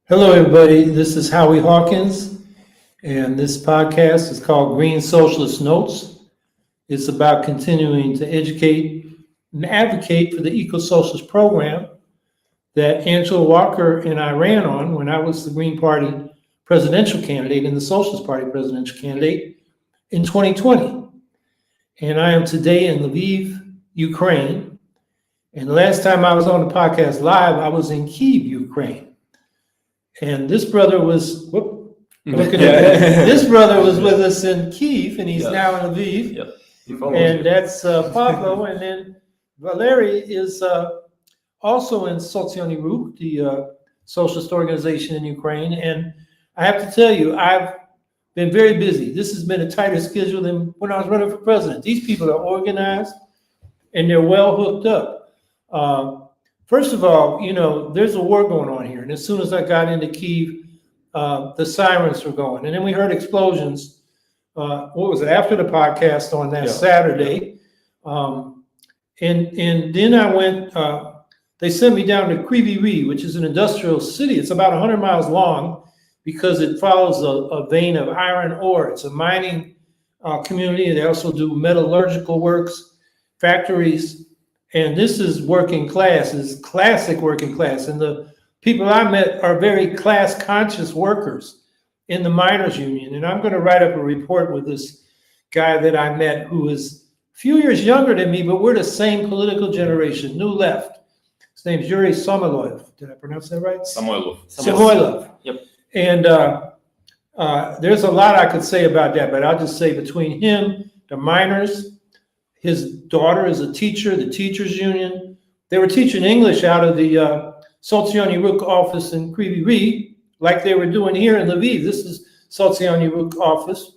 Hello, everybody. This is Howie Hawkins, and this podcast is called Green Socialist Notes. It's about continuing to educate and advocate for the eco-socialist program that Angela Walker and I ran on when I was the Green Party presidential candidate and the Socialist Party presidential candidate in 2020. And I am today in Lviv, Ukraine. And the last time I was on the podcast live, I was in Kyiv, Ukraine. And this brother was, this brother was with us in Kyiv, and he's now in Lviv. Yep. And that's Pavlo. And then Valeriy is also in Sotsialnyi Rukh, the socialist organization in Ukraine. And I have to tell you, I've been very busy. This has been a tighter schedule than when I was running for president. These people are organized and they're well hooked up. First of all, you know, there's a war going on here. And as soon as I got into Kyiv, the sirens were going. And then we heard explosions, what was it, after the podcast on that Saturday. And then I went, they sent me down to Lviv, which is an industrial city. It's about 100 miles long because it follows a vein of iron ore. It's a mining community. They also do metallurgical works, factories. And this is working class, is classic working class. And the people I met are very class conscious workers in the miners union. And I'm going to write up a report with this guy that I met who is a few years younger than me, but we're the same political generation, New Left. His name's Yuri Samoilov. Did I pronounce that right? Samoilov. Yep. And there's a lot I could say about that, but I'll just say between him, the miners, his daughter is a teacher, the teachers union. They were teaching English out of the Sotsialnyi Rukh office in Lviv, like they were doing here in Lviv. This is Sotsialnyi Rukh office.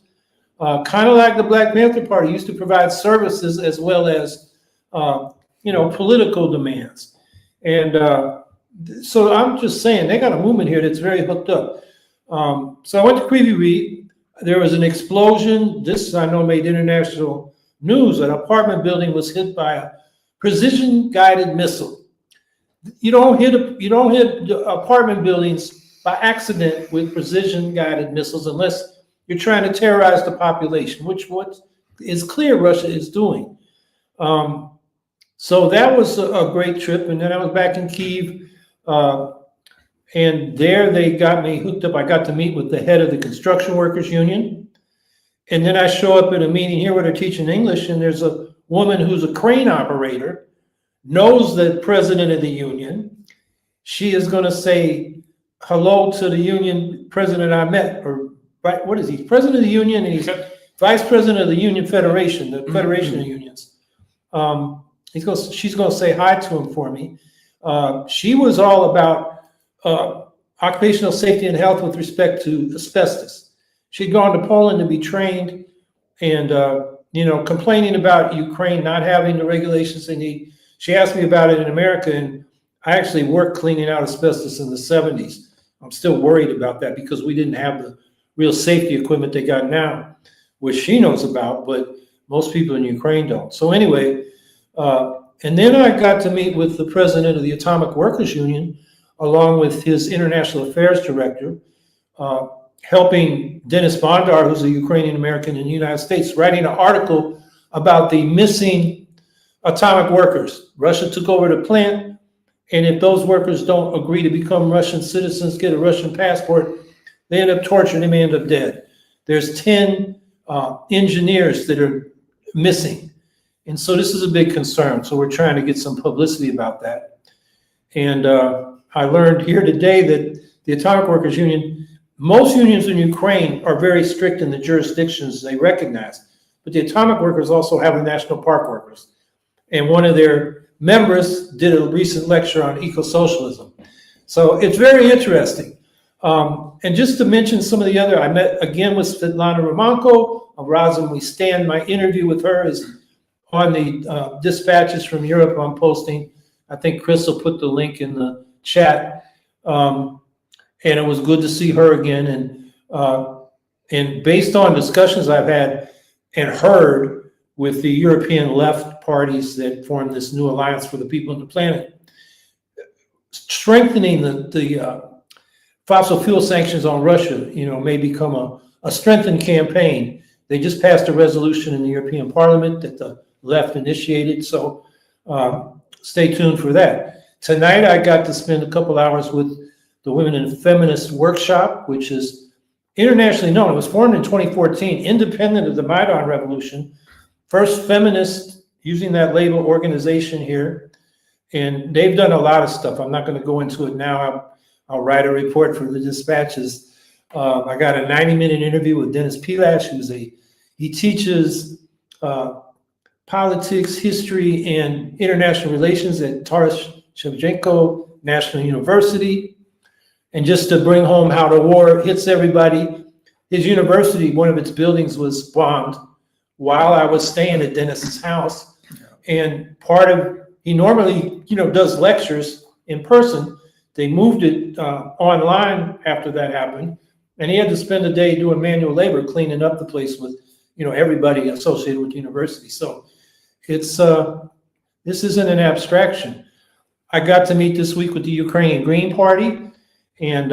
Kind of like the Black Panther Party used to provide services as well as, political demands. And so I'm just saying, they got a movement here that's very hooked up. So I went to Lviv. There was an explosion. This, I know, made international news. An apartment building was hit by a precision-guided missile. You don't hit apartment buildings by accident with precision-guided missiles unless you're trying to terrorize the population, which what is clear Russia is doing. So that was a great trip. And then I was back in Kyiv, and there they got me hooked up. I got to meet with the head of the construction workers union. And then I show up at a meeting here where they're teaching English, and there's a woman who's a crane operator, knows the president of the union. She is going to say hello to the union president I met, or what is he? President of the union, and he's vice president of the Union Federation, the Federation of Unions. She's going to say hi to him for me. She was all about occupational safety and health with respect to asbestos. She'd gone to Poland to be trained and, complaining about Ukraine not having the regulations they need. She asked me about it in America, and I actually worked cleaning out asbestos in the 70s. I'm still worried about that because we didn't have the real safety equipment they got now, which she knows about, but most people in Ukraine don't. So anyway, and then I got to meet with the president of the Atomic Workers Union, along with his international affairs director, helping Dennis Bondar, who's a Ukrainian American in the United States, writing an article about the missing atomic workers. Russia took over the plant, and if those workers don't agree to become Russian citizens, get a Russian passport, they end up tortured, they may end up dead. There's 10 engineers that are missing. And so this is a big concern. So we're trying to get some publicity about that. And I learned here today that the Atomic Workers Union, most unions in Ukraine are very strict in the jurisdictions they recognize, but the atomic workers also have the national park workers. And one of their members did a recent lecture on eco-socialism. So it's very interesting. And just to mention some of the other, I met again with Svetlana Romanko of Razum We Stand. My interview with her is on the dispatches from Europe I'm posting. I think Chris will put the link in the chat. And it was good to see her again. And based on discussions I've had and heard with the European left parties that form this new alliance for the people on the planet, strengthening the fossil fuel sanctions on Russia, may become a strengthened campaign. They just passed a resolution in the European Parliament that the left initiated, so stay tuned for that. Tonight, I got to spend a couple hours with the Women in Feminist Workshop, which is internationally known. It was formed in 2014, independent of the Maidan Revolution. First feminist, using that label, organization here. And they've done a lot of stuff. I'm not going to go into it now. I'll write a report for the dispatches. I got a 90-minute interview with Dennis Pilash, he teaches politics, history, and international relations at Taras Shevchenko National University. And just to bring home how the war hits everybody, his university, one of its buildings was bombed while I was staying at Dennis's house. And he normally, does lectures in person. They moved it online after that happened. And he had to spend a day doing manual labor, cleaning up the place with, everybody associated with the university. So this isn't an abstraction. I got to meet this week with the Ukrainian Green Party. And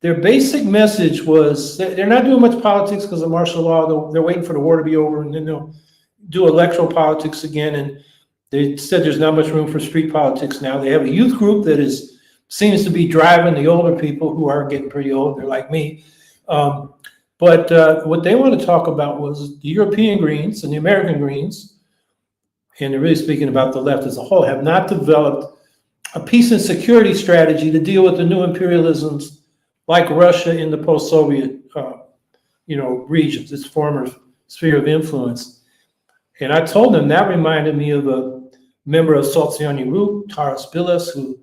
their basic message was they're not doing much politics because of martial law. They're waiting for the war to be over, and then they'll do electoral politics again. And they said there's not much room for street politics now. They have a youth group that seems to be driving the older people who are getting pretty old. They're like me. But what they want to talk about was the European Greens and the American Greens, and they're really speaking about the left as a whole, have not developed a peace and security strategy to deal with the new imperialisms like Russia in the post-Soviet, regions, its former sphere of influence. And I told them that reminded me of a member of Sotsialnyi Rukh, Taras Bilas, who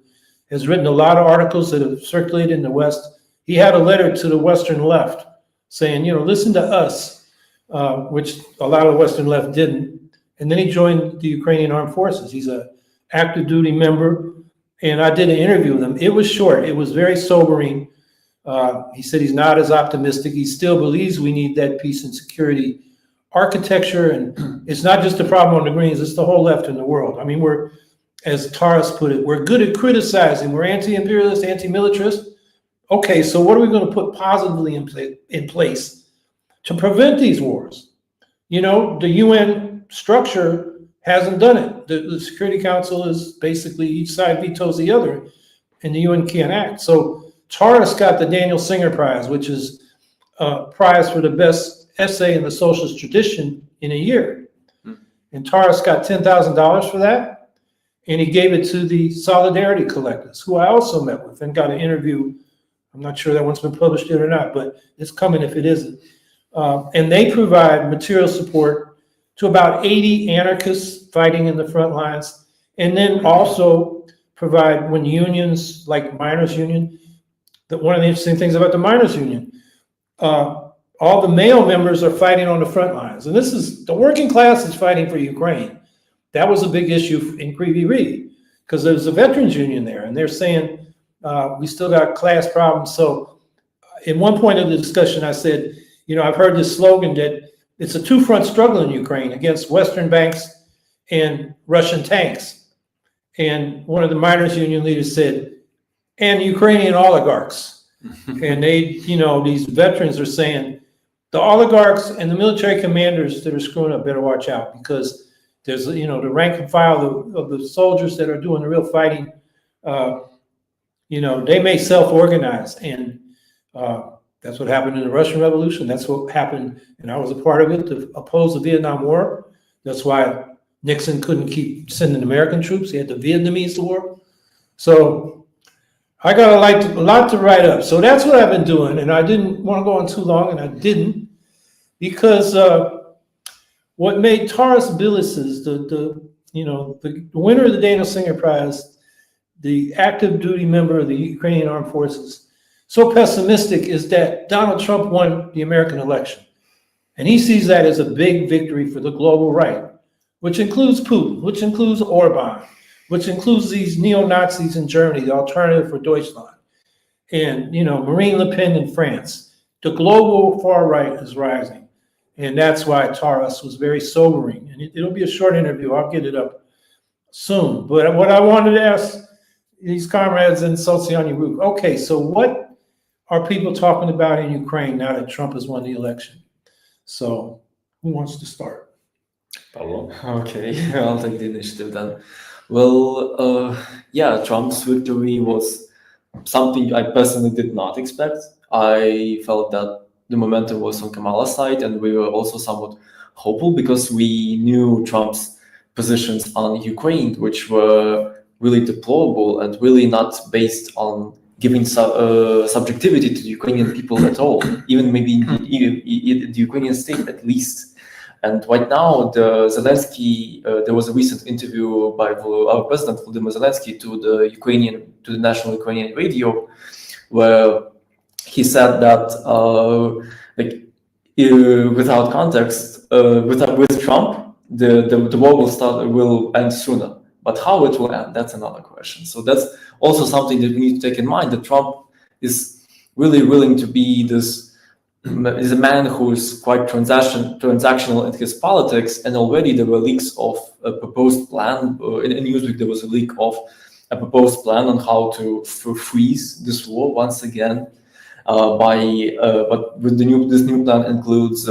has written a lot of articles that have circulated in the West. He had a letter to the Western left saying, listen to us, which a lot of the Western left didn't. And then he joined the Ukrainian Armed Forces. He's an active duty member. And I did an interview with him. It was short. It was very sobering. He said he's not as optimistic. He still believes we need that peace and security architecture. And it's not just a problem on the Greens, it's the whole left in the world. I mean, as Taras put it, we're good at criticizing. We're anti-imperialist, anti-militarist. Okay, so what are we going to put positively in place to prevent these wars? The UN structure hasn't done it. The Security Council is basically each side vetoes the other, and the UN can't act. So Taras got the Daniel Singer Prize, which is a prize for the best essay in the socialist tradition in a year. And Taras got $10,000 for that, and he gave it to the Solidarity Collectives, who I also met with and got an interview. I'm not sure that one's been published yet or not, but it's coming if it isn't. And they provide material support to about 80 anarchists fighting in the front lines, and then also provide when unions like miners' union. One of the interesting things about the miners' union, all the male members are fighting on the front lines, and this is the working class is fighting for Ukraine. That was a big issue in Kryvyi Rih because there's a veterans union there, and they're saying we still got class problems. So, at one point of the discussion, I said, I've heard this slogan that it's a two-front struggle in Ukraine against Western banks and Russian tanks. And one of the miners' union leaders said, and Ukrainian oligarchs. And these veterans are saying, the oligarchs and the military commanders that are screwing up better watch out, because there's, the rank and file of the soldiers that are doing the real fighting, they may self-organize. And that's what happened in the Russian Revolution. That's what happened, and I was a part of it, to oppose the Vietnam War. That's why Nixon couldn't keep sending American troops. He had the Vietnamese war. So I got a lot to write up. So that's what I've been doing, and I didn't want to go on too long, and I didn't, because what made Taras Bilas's, the winner of the Daniel Singer Prize, the active duty member of the Ukrainian Armed Forces, so pessimistic is that Donald Trump won the American election. And he sees that as a big victory for the global right, which includes Putin, which includes Orban, which includes these neo-Nazis in Germany, the Alternative for Deutschland, and Marine Le Pen in France. The global far right is rising. And that's why Taras was very sobering. And it'll be a short interview. I'll get it up soon. But what I wanted to ask these comrades in Sotsialnyi Rukh. Okay, so what are people talking about in Ukraine now that Trump has won the election? So who wants to start? Pavlo? Okay, I'll take the initiative then. Well, yeah, Trump's victory was something I personally did not expect. I felt that the momentum was on Kamala's side, and we were also somewhat hopeful because we knew Trump's positions on Ukraine, which were really deplorable and really not based on giving subjectivity to the Ukrainian people at all, even maybe in the Ukrainian state at least. And right now, there was a recent interview by our president Volodymyr Zelensky to the national Ukrainian radio, where he said that without context, with Trump, the war will end sooner. But how it will end, that's another question. So that's also something that we need to take in mind, that Trump is really willing to be is a man who is quite transactional in his politics, and already there were leaks of a proposed plan. In Newsweek, there was a leak of a proposed plan on how to freeze this war once again. But with this new plan includes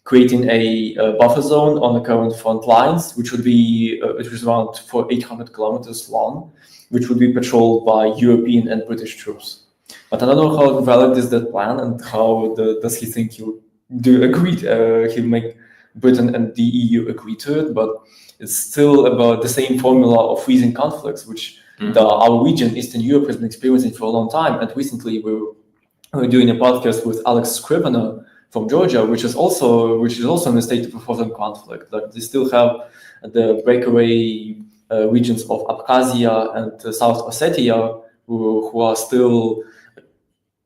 creating a buffer zone on the current front lines, which is around 800 kilometers long, which would be patrolled by European and British troops. But I don't know how valid is that plan, and how does he think he'll make Britain and the EU agree to it. But it's still about the same formula of freezing conflicts, which our region, Eastern Europe, has been experiencing for a long time. And recently we were doing a podcast with Alex Scrivener from Georgia, which is also in a state of a frozen conflict. Like, they still have the breakaway regions of Abkhazia and South Ossetia, who are still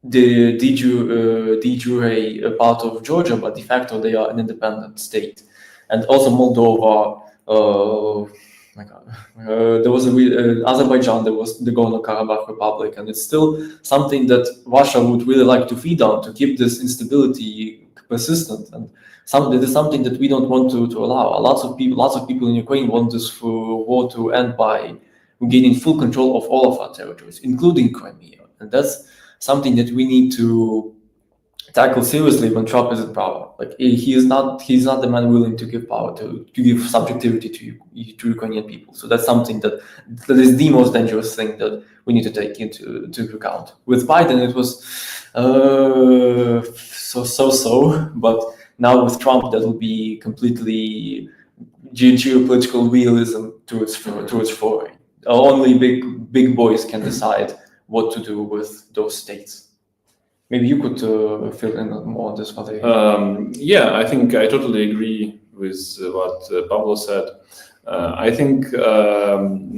the de jure part of Georgia, but de facto they are an independent state. And also Moldova. There was Azerbaijan. There was the Nagorno-Karabakh Republic, and it's still something that Russia would really like to feed on to keep this instability persistent. And it is something that we don't want to allow. Lots of people in Ukraine want this war to end by gaining full control of all of our territories, including Crimea. And that's something that we need to tackle seriously when Trump is in power. Like, he's not the man willing to give power to give subjectivity to Ukrainian people. So that's something that is the most dangerous thing that we need to take into account. With Biden, it was so, but now with Trump, that will be completely geopolitical realism to its foray. Only big boys can decide what to do with those states. Maybe you could fill in more on this, Valeriy. Yeah, I think I totally agree with what Pavlo said. I think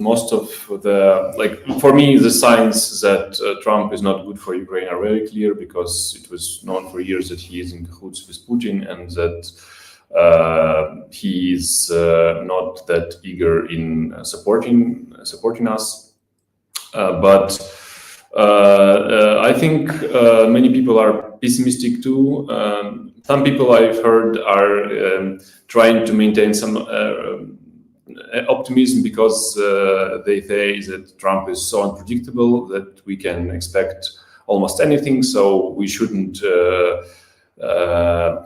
most of for me, the signs that Trump is not good for Ukraine are very clear, because it was known for years that he is in cahoots with Putin, and that he is not that eager in supporting us. But I think many people are pessimistic too. Some people I've heard are trying to maintain some optimism, because they say that Trump is so unpredictable that we can expect almost anything, so we shouldn't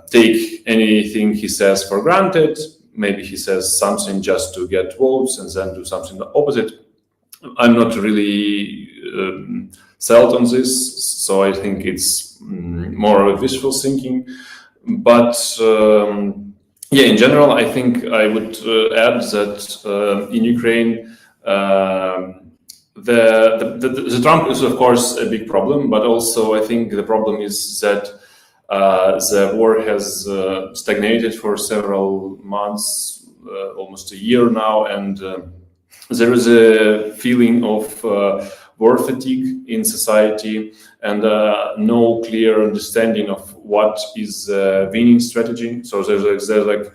take anything he says for granted. Maybe he says something just to get votes and then do something opposite. I'm not really sold on this, so I think it's more of a wishful thinking. But yeah, in general, I think I would add that in Ukraine, the Trump is of course a big problem, but also I think the problem is that the war has stagnated for several months, almost a year now, and there is a feeling of war fatigue in society, and no clear understanding of what is winning strategy. So there's like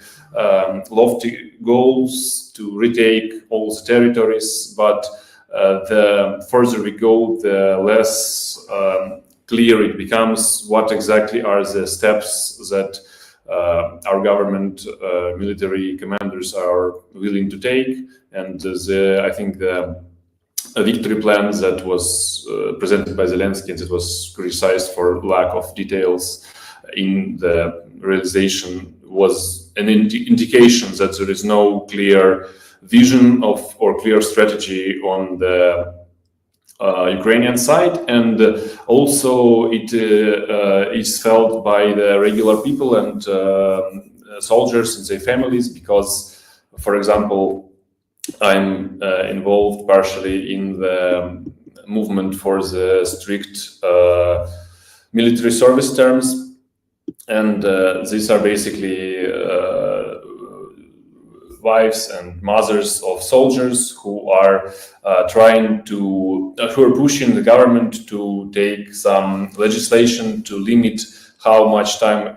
lofty goals to retake all the territories, but the further we go, the less clear it becomes what exactly are the steps that our government military commanders are willing to take. And I think the a victory plan that was presented by Zelensky, and it was criticized for lack of details in the realization, was an indication that there is no clear vision of or clear strategy on the Ukrainian side, and also it is felt by the regular people and soldiers and their families, because, for example, I'm involved partially in the movement for the strict military service terms, and these are basically wives and mothers of soldiers who are who are pushing the government to take some legislation to limit how much time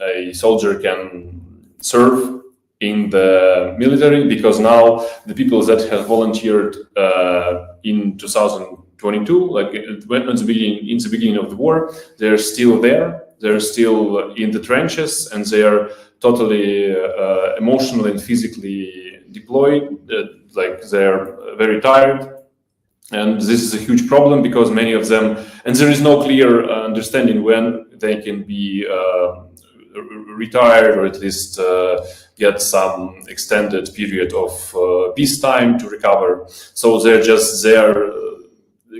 a soldier can serve in the military, because now the people that have volunteered in 2022, like in the beginning of the war, they're still there. They're still in the trenches, and they are totally emotionally and physically deployed. Like they're very tired, and this is a huge problem because many of them, and there is no clear understanding when they can be retired, or at least get some extended period of peacetime to recover. So they're just there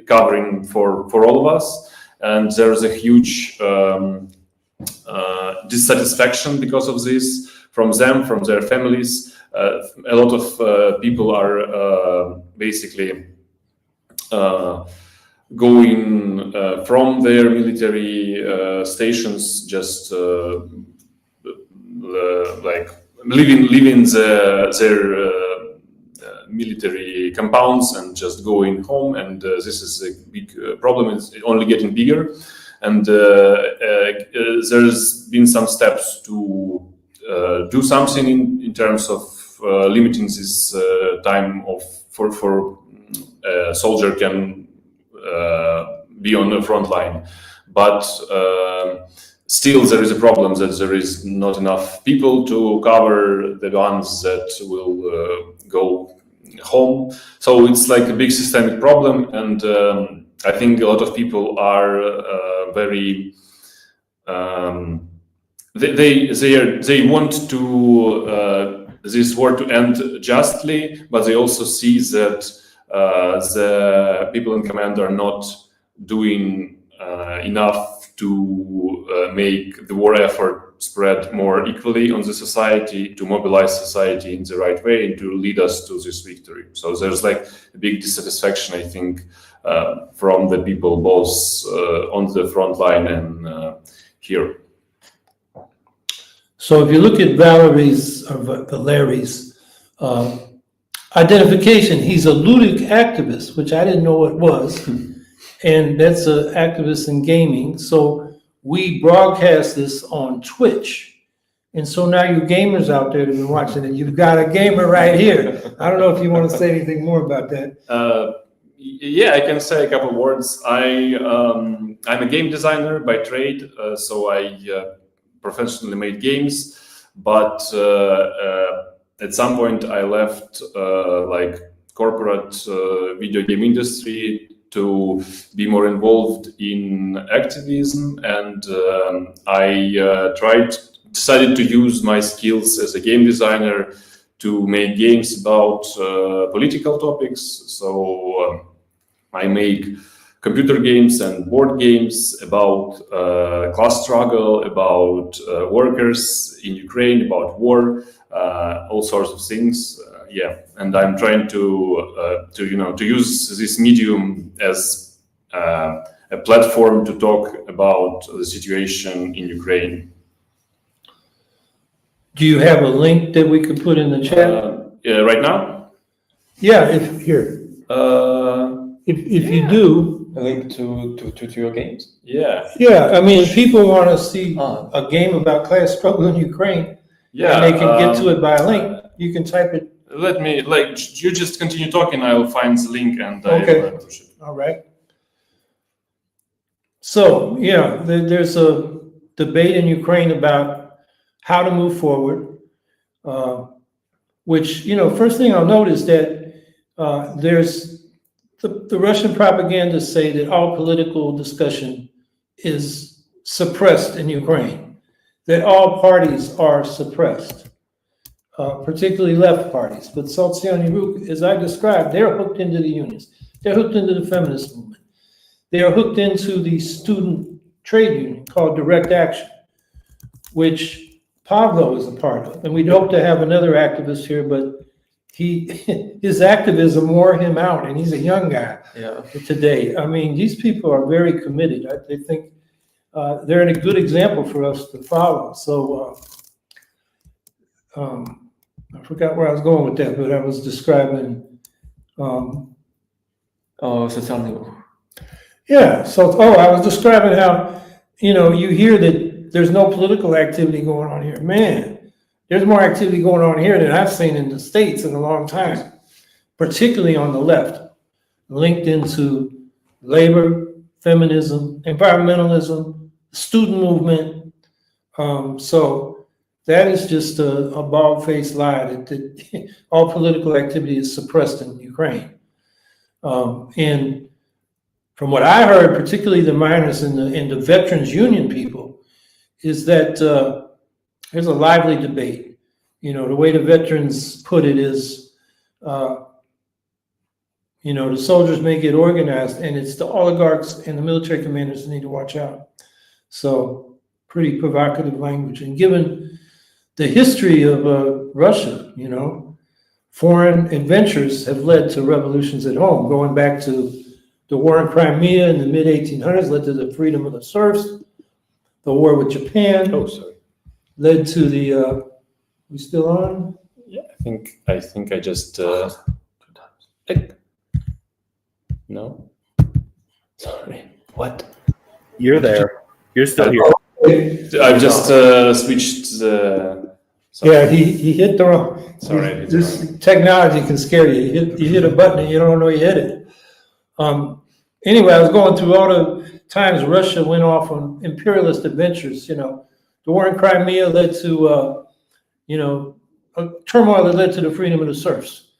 covering for all of us, and there's a huge dissatisfaction because of this from them, from their families. A lot of people are basically going from their military stations, just like leaving their military compounds and just going home, and this is a big problem. It's only getting bigger, and there's been some steps to do something in terms of limiting this time of for soldier can be on the front line, but still there is a problem that there is not enough people to cover the ones that will go home. So it's like a big systemic problem, and I think a lot of people are very they want to this war to end justly, but they also see that the people in command are not doing enough to make the war effort spread more equally on the society, to mobilize society in the right way, and to lead us to this victory. So there's like a big dissatisfaction, I think, from the people both on the front line and here. So if you look at Valeriy's identification, he's a Ludic Activist, which I didn't know it was. And that's an activist in gaming. So we broadcast this on Twitch. And so now you gamers out there that have been watching it, you've got a gamer right here. I don't know if you want to say anything more about that. Yeah, I can say a couple of words. I'm a game designer by trade, so I professionally made games, but at some point I left like corporate video game industry to be more involved in activism, and I decided to use my skills as a game designer to make games about political topics. So I make computer games and board games about class struggle, about workers in Ukraine, about war, all sorts of things. Yeah, and I'm trying to use this medium as a platform to talk about the situation in Ukraine. Do you have a link that we could put in the chat? Right now? Yeah, if you do. A link to your games? Yeah. Yeah, I mean, if people want to see a game about class struggle in Ukraine, yeah, and they can get to it by a link, you can type it. Let me, you just continue talking, I'll find the link and Okay. I'll push it. All right. So, yeah, there's a debate in Ukraine about how to move forward, which, first thing I'll note is that there's the Russian propagandists say that all political discussion is suppressed in Ukraine, that all parties are suppressed, particularly left parties. But Sotsialnyi Rukh, as I described, they're hooked into the unions. They're hooked into the feminist movement. They are hooked into the student trade union called Direct Action, which Pavlo is a part of. And we'd hope to have another activist here, but his activism wore him out, and he's a young guy today. I mean, these people are very committed. They think they're a good example for us to follow. So I forgot where I was going with that, but I was describing. Sotsialny Rukh. Yeah. So, I was describing how, you hear that there's no political activity going on here. Man, there's more activity going on here than I've seen in the States in a long time, particularly on the left, linked into labor, feminism, environmentalism, student movement. So that is just a bald-faced lie that all political activity is suppressed in Ukraine. And from what I heard, particularly the miners and the veterans union people, is that there's a lively debate. The way the veterans put it is, the soldiers may get organized, and it's the oligarchs and the military commanders that need to watch out. So pretty provocative language. And given the history of Russia, foreign adventures have led to revolutions at home, going back to the war in Crimea in the mid-1800s led to the freedom of the serfs. The war with Japan led to the. We still on? Yeah, I think I just. No. Sorry. What? You're there. You're still here. I've just switched the. Yeah, he hit the wrong. Sorry. This technology can scare you. You hit a button and you don't know you hit it. Anyway, I was going through all the times Russia went off on imperialist adventures. The war in Crimea led to, a turmoil that led to the freedom of the serfs.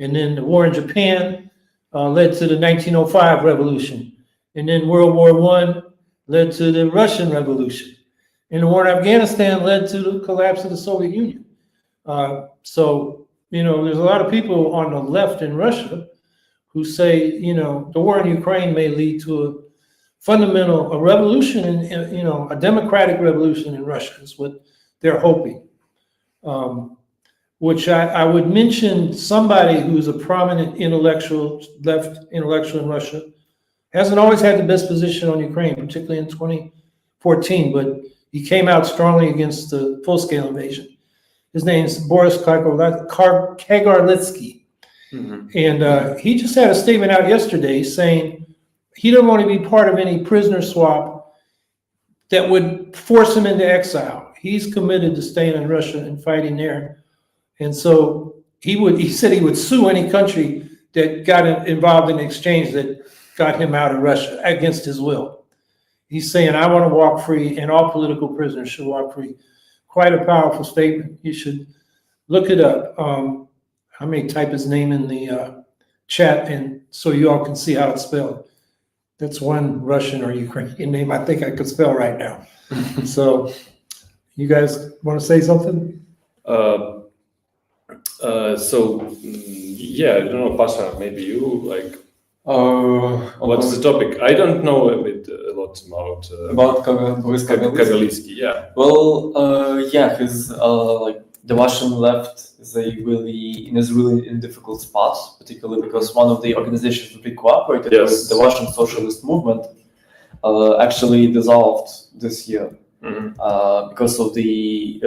And then the war in Japan led to the 1905 revolution. And then World War I led to the Russian Revolution. And the war in Afghanistan led to the collapse of the Soviet Union. So, there's a lot of people on the left in Russia who say, the war in Ukraine may lead to a revolution, a democratic revolution in Russia is what they're hoping. Which I would mention somebody who's a prominent left intellectual in Russia, hasn't always had the best position on Ukraine, particularly in 2014, but he came out strongly against the full-scale invasion. His name's Boris Kagarlitsky. Mm-hmm. And he just had a statement out yesterday saying he doesn't want to be part of any prisoner swap that would force him into exile. He's committed to staying in Russia and fighting there. And so he said he would sue any country that got involved in the exchange that got him out of Russia against his will. He's saying, I want to walk free and all political prisoners should walk free. Quite a powerful statement. You should look it up. I may type his name in the chat and so you all can see how it's spelled. That's one Russian or Ukrainian name I think I could spell right now. So you guys want to say something? Yeah, I don't know, Pasha, maybe you what's the topic? I don't know a lot about Boris Kagarlitsky. Yeah. Well, his the Russian left is really in a difficult spot, particularly because one of the organizations that we cooperated with, the Russian Socialist Movement, actually dissolved this year because of they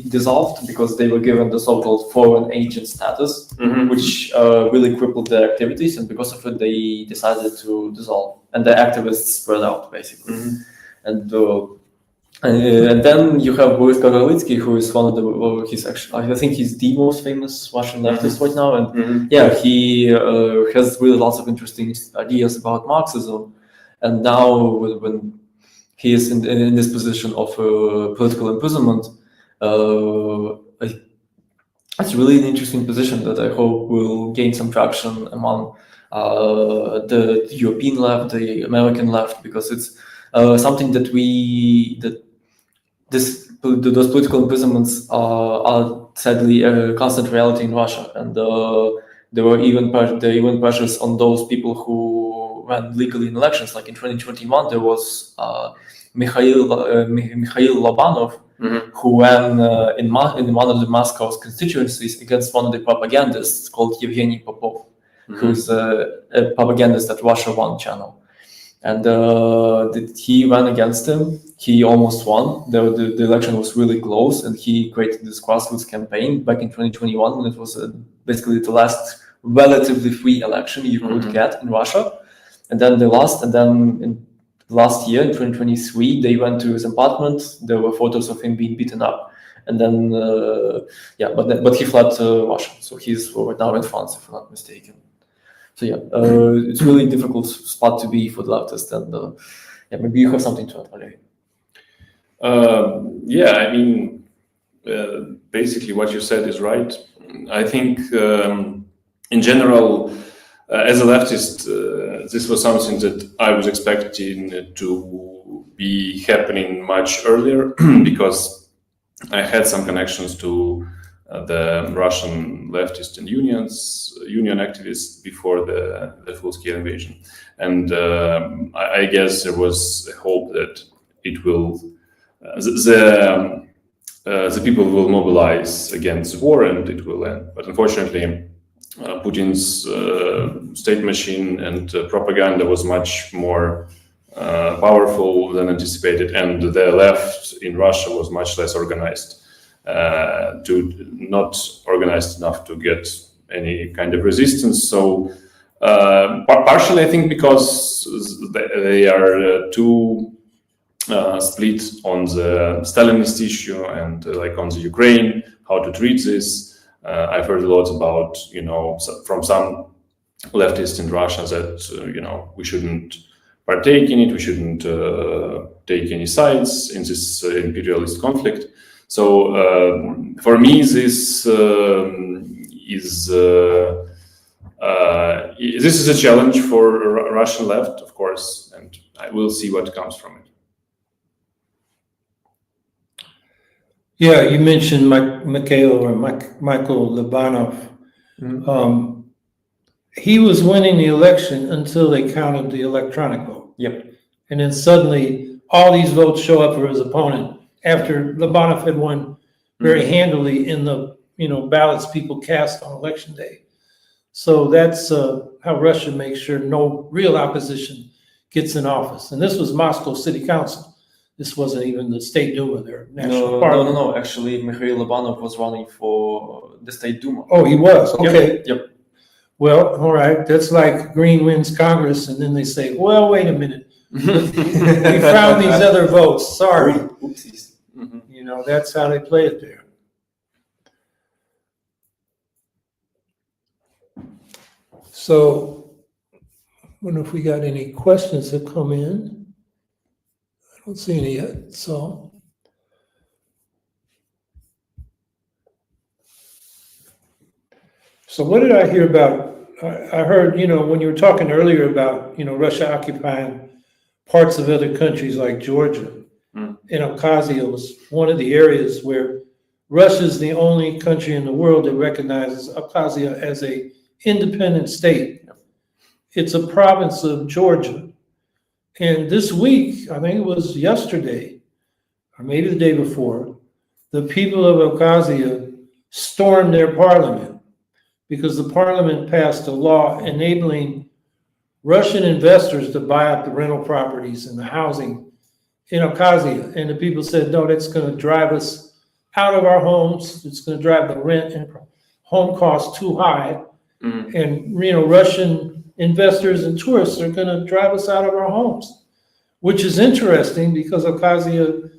dissolved because they were given the so-called foreign agent status, which really crippled their activities, and because of it, they decided to dissolve, and the activists spread out basically. And then you have Boris Kagarlitsky, who is one of the I think he's the most famous Russian leftist right now, and he has really lots of interesting ideas about Marxism, and now when he is in this position of political imprisonment. It's really an interesting position that I hope will gain some traction among the European left, the American left, because it's something that those political imprisonments are sadly a constant reality in Russia, and there were even pressures on those people who ran legally in elections. Like in 2021, there was Mikhail Lobanov, who ran in one of the Moscow's constituencies against one of the propagandists called Yevgeny Popov, who's a propagandist at Russia One channel. And he ran against him. He almost won. The election was really close, and he created this grassroots campaign back in 2021 when it was basically the last relatively free election you could get in Russia. And then they lost. And then in last year, in 2023, they went to his apartment. There were photos of him being beaten up. And then, but he fled to Russia. So he's right now in France, if I'm not mistaken. So it's really difficult spot to be for the leftist, and maybe you have something to add, Valeriy. I mean, basically what you said is right. I think in general, as a leftist, this was something that I was expecting to be happening much earlier because I had some connections to the Russian leftist and union activists before the full-scale invasion, and I guess there was a hope that it will the people will mobilize against the war and it will end. But unfortunately, Putin's state machine and propaganda was much more powerful than anticipated, and the left in Russia was much less organized. Not organized enough to get any kind of resistance. So partially, I think, because they are too split on the Stalinist issue and like on the Ukraine, how to treat this. I've heard a lot about, from some leftists in Russia that, we shouldn't partake in it, we shouldn't take any sides in this imperialist conflict. So for me, this is a challenge for Russian left, of course, and I will see what comes from it. Yeah, you mentioned Michael Lobanov. He was winning the election until they counted the electronic vote. Yep. And then suddenly all these votes show up for his opponent after Lobanov had won very handily in the ballots people cast on election day. So that's how Russia makes sure no real opposition gets in office. And this was Moscow City Council. This wasn't even the State Duma, their national parliament. No. Actually, Mikhail Lobanov was running for the State Duma. Oh, he was? Okay. Yep. Well, all right. That's like Green wins Congress, and then they say, well, wait a minute. We found these other votes. Sorry. Oopsies. That's how they play it there. So, I wonder if we got any questions that come in. I don't see any yet, so. So what did I hear about? I heard, when you were talking earlier about, Russia occupying parts of other countries like Georgia. And Abkhazia was one of the areas where Russia is the only country in the world that recognizes Abkhazia as an independent state. It's a province of Georgia. And this week, I think it was yesterday, or maybe the day before, the people of Abkhazia stormed their parliament because the parliament passed a law enabling Russian investors to buy up the rental properties and the housing in Abkhazia. And the people said, no, that's going to drive us out of our homes. It's going to drive the rent and home costs too high. And, Russian investors and tourists are going to drive us out of our homes, which is interesting because Abkhazia,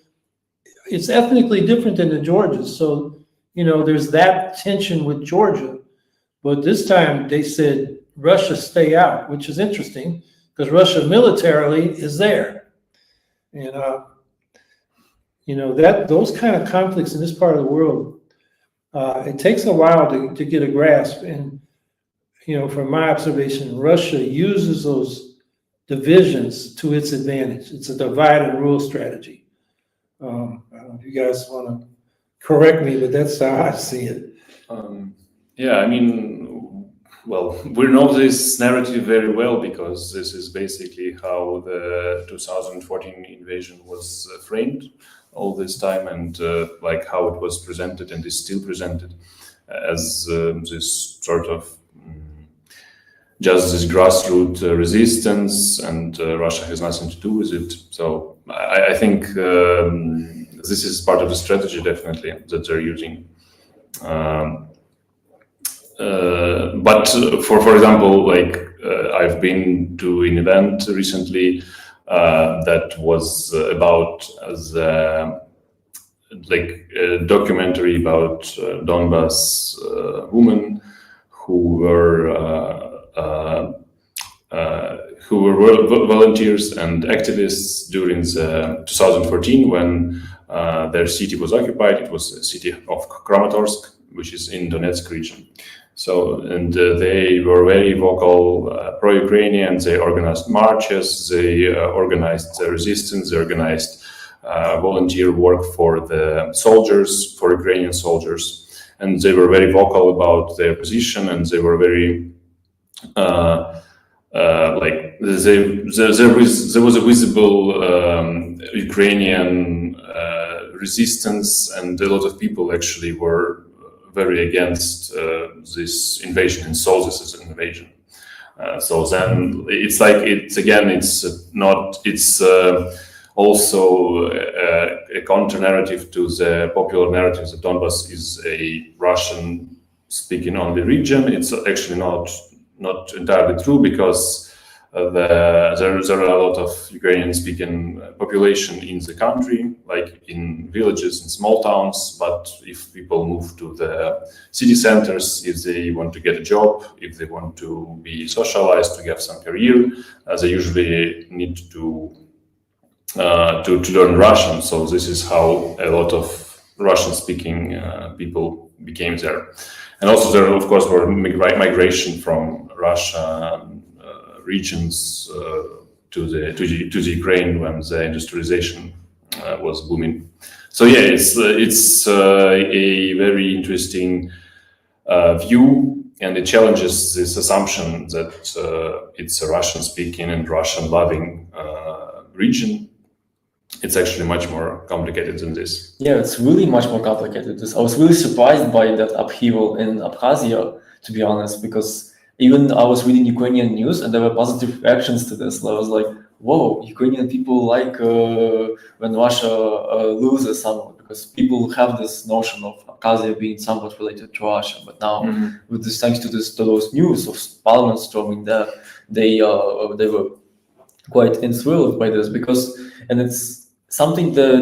it's ethnically different than the Georgians. So, there's that tension with Georgia. But this time they said, Russia stay out, which is interesting because Russia militarily is there. And, those kind of conflicts in this part of the world, it takes a while to get a grasp. And, from my observation, Russia uses those divisions to its advantage. It's a divide and rule strategy. I don't know if you guys want to correct me, but that's how I see it. Yeah, I mean, well, we know this narrative very well because this is basically how the 2014 invasion was framed all this time, and like how it was presented and is still presented as this sort of just this grassroots resistance, and Russia has nothing to do with it. So I think this is part of the strategy, definitely, that they're using. But for example, like I've been to an event recently that was about the a documentary about Donbas women who were volunteers and activists during the 2014 when their city was occupied. It was the city of Kramatorsk, which is in Donetsk region. So, and they were very vocal, pro-Ukrainian. They organized marches, they organized resistance, they organized volunteer work for the soldiers, for Ukrainian soldiers. And they were very vocal about their position, and they were very, there was a visible Ukrainian resistance, and a lot of people actually were very against this invasion and saw this as an invasion. So then it's like it's also a counter narrative to the popular narrative that Donbas is a Russian speaking only region. It's actually not entirely true, because there are a lot of Ukrainian-speaking population in the country, like in villages and small towns. But if people move to the city centers, if they want to get a job, if they want to be socialized, to have some career, they usually need to learn Russian. So this is how a lot of Russian-speaking people became there. And also there, of course, were migration from Russia regions to the Ukraine when the industrialization was booming. So yeah, it's a very interesting view, and it challenges this assumption that it's a Russian-speaking and Russian-loving region. It's actually much more complicated than this. Yeah, it's really much more complicated. I was really surprised by that upheaval in Abkhazia, to be honest, because even I was reading Ukrainian news and there were positive reactions to this. And I was like, whoa, Ukrainian people like when Russia loses someone, because people have this notion of Abkhazia being somewhat related to Russia. But now, with this, thanks to those news of parliament storming there, they were quite enthralled by this, and it's something that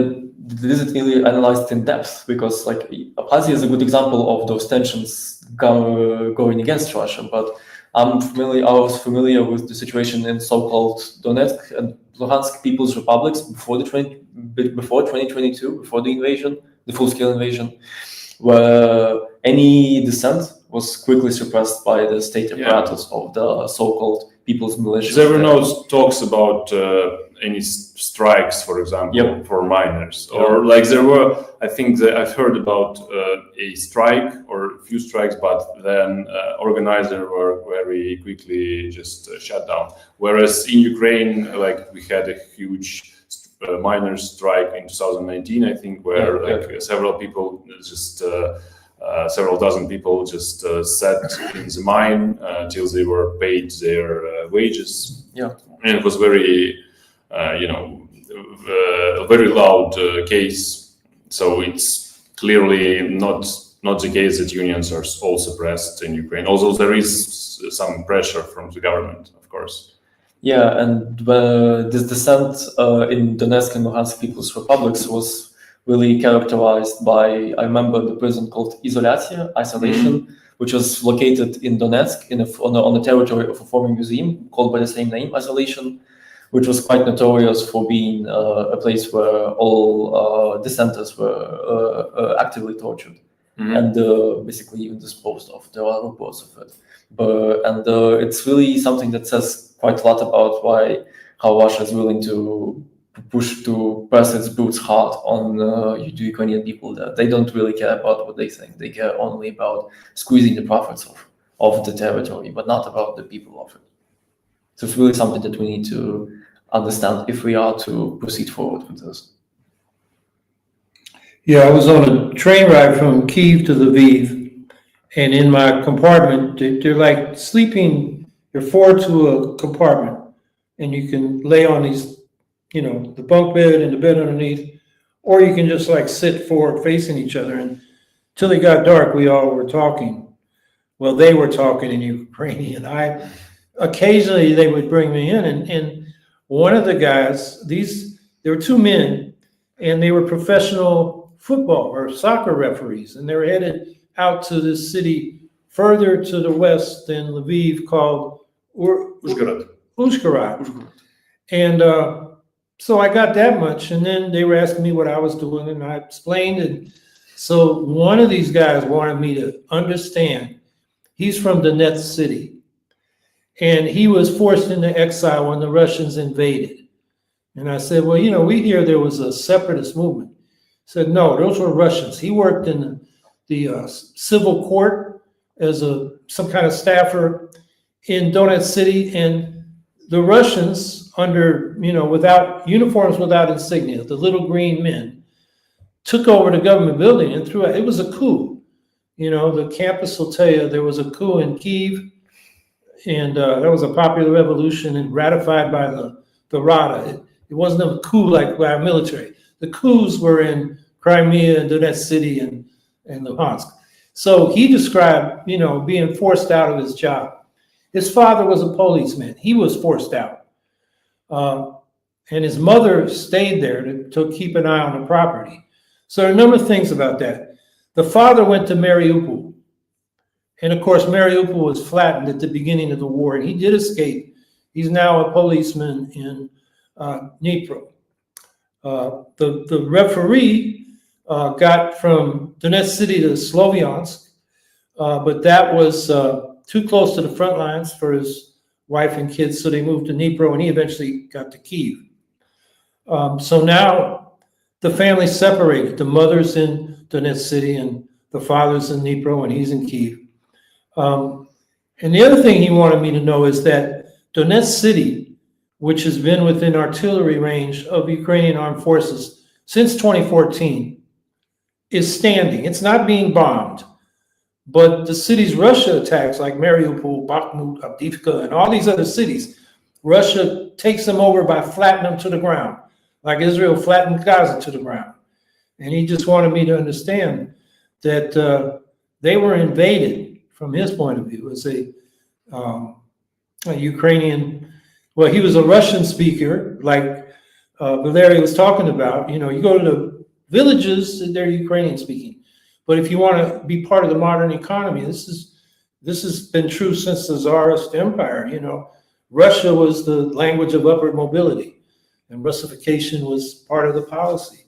isn't really analyzed in depth, because like Abkhazia is a good example of those tensions going against Russia. But I was familiar with the situation in so-called Donetsk and Luhansk People's Republics before 2022, before the invasion, the full-scale invasion, where any dissent was quickly suppressed by the state apparatus of the so-called people's militia. There were no talks about any strikes, for example, for miners, or like there were. I think that I've heard about a strike or a few strikes, but then organizers were very quickly just shut down. Whereas in Ukraine, like we had a huge miners' strike in 2019, I think, where several people just. Several dozen people just sat in the mine till they were paid their wages. Yeah, and it was very, very loud case. So it's clearly not the case that unions are all suppressed in Ukraine. Although there is some pressure from the government, of course. Yeah, and this dissent in Donetsk and Luhansk People's Republics was really characterized by, I remember the prison called Isolation, which was located in Donetsk on the territory of a former museum called by the same name, Isolation, which was quite notorious for being a place where all dissenters were actively tortured. and basically even disposed of. There are reports of it, and it's really something that says quite a lot about how Russia is willing to press its boots hard on the Ukrainian people. That they don't really care about what they think; they care only about squeezing the profits of the territory, but not about the people of it. So it's really something that we need to understand if we are to proceed forward with this. Yeah, I was on a train ride from Kyiv to Lviv, and in my compartment, they're like sleeping. You're four to a compartment, and you can lay on these, the bunk bed and the bed underneath, or you can just like sit forward facing each other. And till it got dark, we all were talking. Well, they were talking in Ukrainian. Occasionally they would bring me in, and one of the guys, there were two men, and they were professional football or soccer referees, and they were headed out to this city further to the west than Lviv called Uzhhorod. And so I got that much, and then they were asking me what I was doing, and I explained. And so one of these guys wanted me to understand. He's from Tenant city, and he was forced into exile when the Russians invaded. And I said, well, we hear there was a separatist movement. He said, no, those were Russians. He worked in the civil court as some kind of staffer in Donetsk city, and the Russians without uniforms, without insignia, the little green men, took over the government building and threw it. It was a coup. The campus will tell you there was a coup in Kyiv, and that was a popular revolution and ratified by the Rada. It wasn't a coup like by our military. The coups were in Crimea and Donetsk city and Luhansk. So he described, being forced out of his job. His father was a policeman. He was forced out. And his mother stayed there to keep an eye on the property. So there are a number of things about that. The father went to Mariupol. And of course, Mariupol was flattened at the beginning of the war, and he did escape. He's now a policeman in Dnipro. The referee got from Donetsk city to Sloviansk, but that was too close to the front lines for his wife and kids, so they moved to Dnipro, and he eventually got to Kyiv. So now the family's separated. The mother's in Donetsk city, and the father's in Dnipro, and he's in Kyiv. And the other thing he wanted me to know is that Donetsk city, which has been within artillery range of Ukrainian armed forces since 2014, is standing. It's not being bombed, but the cities Russia attacks, like Mariupol, Bakhmut, Avdiivka, and all these other cities, Russia takes them over by flattening them to the ground, like Israel flattened Gaza to the ground. And he just wanted me to understand that they were invaded, from his point of view, as a Ukrainian. Well, he was a Russian speaker, like Valeriy was talking about. You go to the villages, they're Ukrainian speaking. But if you want to be part of the modern economy, this has been true since the Tsarist Empire. Russia was the language of upward mobility, and Russification was part of the policy.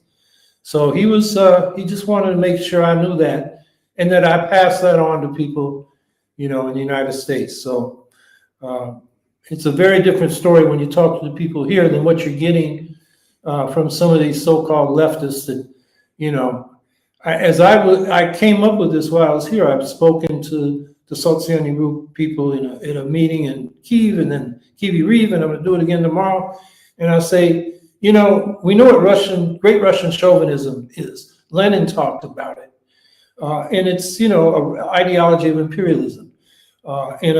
So he just wanted to make sure I knew that, and that I passed that on to people, in the United States. So it's a very different story when you talk to the people here than what you're getting from some of these so-called leftists that, I came up with this while I was here. I've spoken to the Sotsialnyi Rukh people in a meeting in Kyiv, and then Kyiv, and I'm going to do it again tomorrow. And I say, we know what great Russian chauvinism is. Lenin talked about it. And it's, an ideology of imperialism, in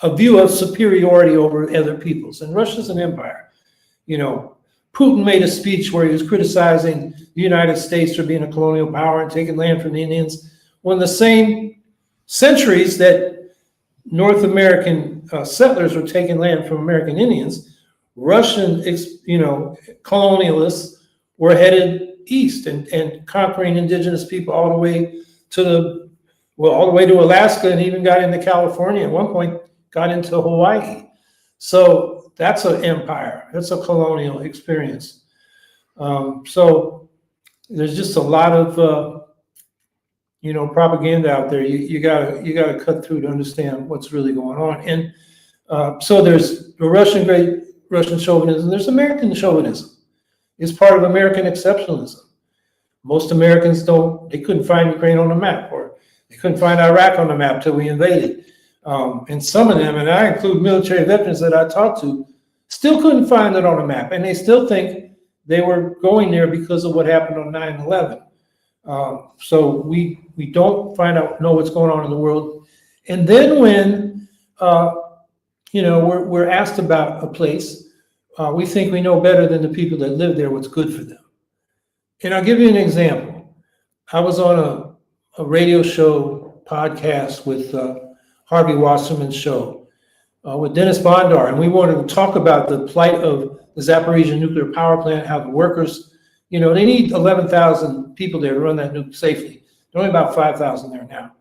a view of superiority over other peoples. And Russia's an empire. Putin made a speech where he was criticizing the United States for being a colonial power and taking land from the Indians, when the same centuries that North American settlers were taking land from American Indians, Russian, colonialists were headed east and conquering indigenous people all the way to Alaska, and even got into California. At one point, got into Hawaii. So that's an empire. That's a colonial experience. So there's just a lot of propaganda out there. You gotta cut through to understand what's really going on. And so there's the Russian chauvinism. There's American chauvinism. It's part of American exceptionalism. Most Americans they couldn't find Ukraine on the map, or they couldn't find Iraq on the map till we invaded. And some of them, and I include military veterans that I talked to, still couldn't find it on the map. And they still think they were going there because of what happened on 9/11. So we don't know what's going on in the world. And then when, we're asked about a place, we think we know better than the people that live there what's good for them. And I'll give you an example. I was on a radio show podcast with Harvey Wasserman's show with Dennis Bondar, and we wanted to talk about the plight of the Zaporizhzhia nuclear power plant, how the workers, they need 11,000 people there to run that nuke safely. There are only about 5,000 there now.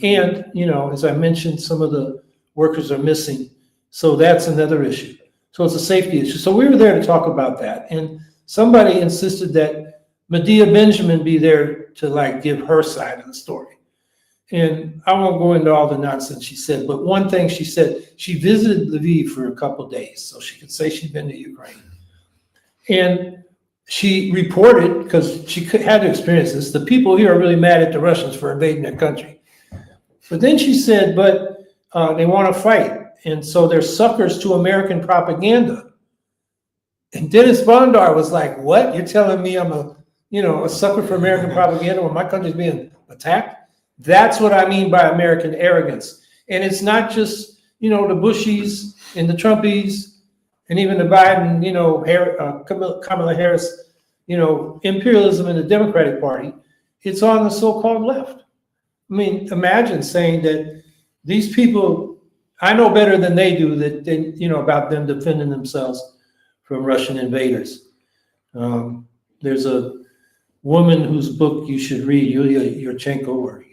And, as I mentioned, some of the workers are missing. So that's another issue. So it's a safety issue. So we were there to talk about that. And somebody insisted that Medea Benjamin be there to give her side of the story. And I won't go into all the nonsense she said, but one thing she said, she visited Lviv for a couple of days, so she could say she'd been to Ukraine. And she reported, because she had to experience this, the people here are really mad at the Russians for invading their country. But then she said, but they want to fight. And so they're suckers to American propaganda. And Dennis Bondar was like, what? You're telling me I'm a sucker for American propaganda when my country's being attacked? That's what I mean by American arrogance. And it's not just, the Bushies and the Trumpies and even the Biden, Kamala Harris, imperialism in the Democratic Party. It's on the so-called left. I mean, imagine saying that these people, I know better than they do about them defending themselves from Russian invaders. There's a woman whose book you should read, Yulia Yurchenko,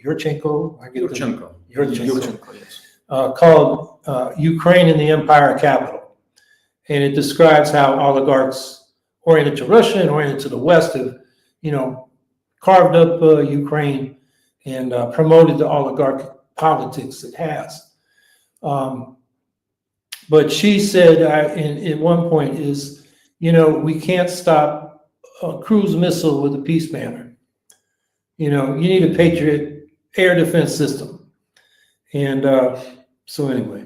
Yes. Called Ukraine and the Empire Capital. And it describes how oligarchs oriented to Russia and oriented to the West have, carved up Ukraine and promoted the oligarchic politics it has. But she said at one point is, we can't stop a cruise missile with a peace banner. You need a Patriot air defense system. And so anyway,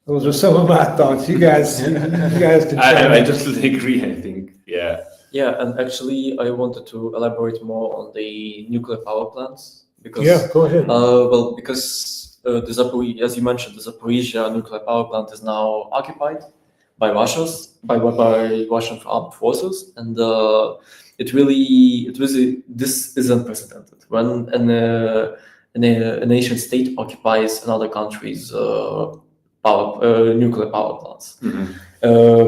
those are some of my thoughts. You guys can I totally agree, I think. Yeah. Yeah, and actually I wanted to elaborate more on the nuclear power plants because go ahead. Because as you mentioned, the Zaporizhzhia nuclear power plant is now occupied by Russian armed forces, and this is unprecedented. When a nation state occupies another country's nuclear power plants,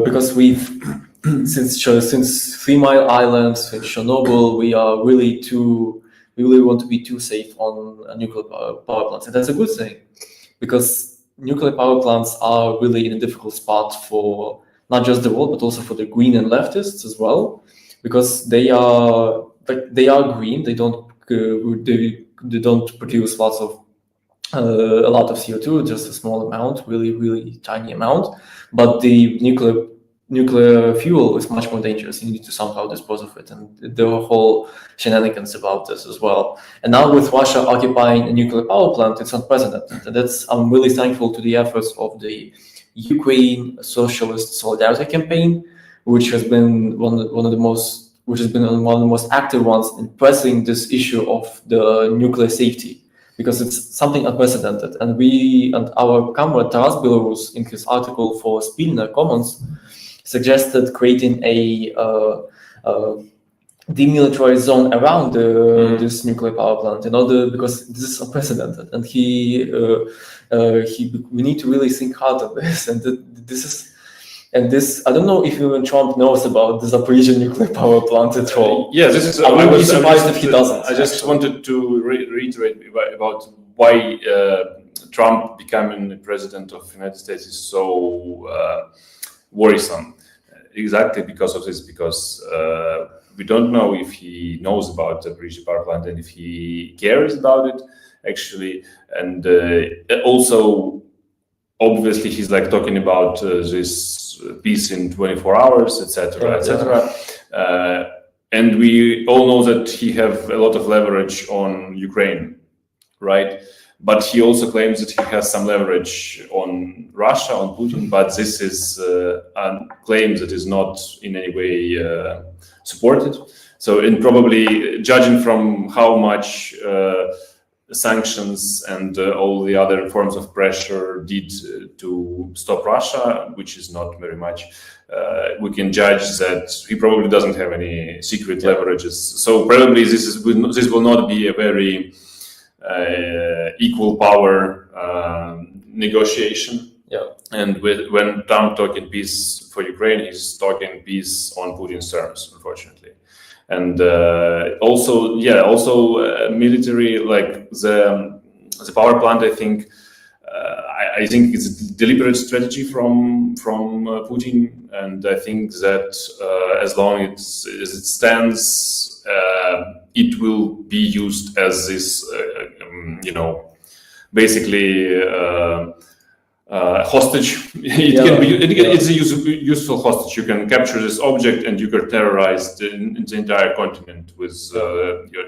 because since 3 Mile Island, since Chernobyl, we really want to be too safe on nuclear power plants, and that's a good thing, because nuclear power plants are really in a difficult spot for not just the world, but also for the green and leftists as well, because they are green. They don't produce a lot of CO2, just a small amount, really tiny amount. But the nuclear fuel is much more dangerous. You need to somehow dispose of it, and there are whole shenanigans about this as well. And now with Russia occupying a nuclear power plant, it's unprecedented. And I'm really thankful to the efforts of the Ukraine Socialist Solidarity Campaign, which has been one of the most active ones in pressing this issue of the nuclear safety, because it's something unprecedented. And our comrade Taras Belarus, in his article for Spilna Commons, suggested creating a demilitarized zone around this nuclear power plant because this is unprecedented, and we need to really think hard on this. And this I don't know if even Trump knows about the Zaporizhzhia nuclear power plant at all. Yeah, this is. I would be surprised if he doesn't. I just wanted to reiterate about why Trump becoming the president of the United States is so worrisome. Exactly because of this, because we don't know if he knows about the Zaporizhzhia power plant and if he cares about it actually. And also, obviously, he's like talking about this peace in 24 hours, etc., etc. And we all know that he have a lot of leverage on Ukraine, right? But he also claims that he has some leverage on Russia, on Putin, but this is a claim that is not in any way supported. So, and probably judging from how much sanctions and all the other forms of pressure did to stop Russia, which is not very much, we can judge that he probably doesn't have any secret leverages. So probably this will not be a very equal power negotiation. Yeah. And when Trump talking peace for Ukraine, he's talking peace on Putin's terms, unfortunately. And also military, like the power plant, I think it's a deliberate strategy from Putin, and I think that as long as it stands, it will be used as this, basically hostage. It's a useful hostage. You can capture this object and you can terrorize the entire continent with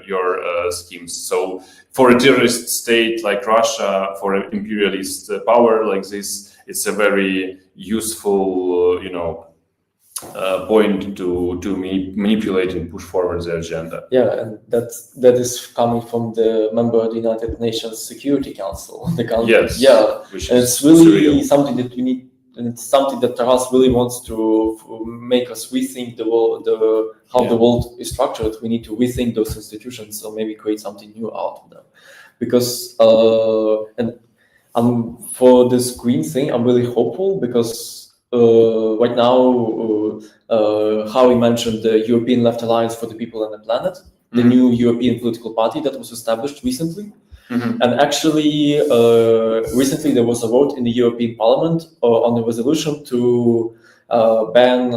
your schemes. So for a terrorist state like Russia, for an imperialist power like this, it's a very useful, point to manipulate and push forward the agenda. Yeah, and that is coming from the member of the United Nations Security Council. Yes. Yeah, Which and is it's really surreal. something that we need, and it's something that Taras really wants to make us rethink the world is structured. We need to rethink those institutions, so maybe create something new out of them. Because for this green thing, I'm really hopeful because. Right now, Howie mentioned the European Left Alliance for the People and the Planet, the new European political party that was established recently. And actually, recently there was a vote in the European Parliament on a resolution to ban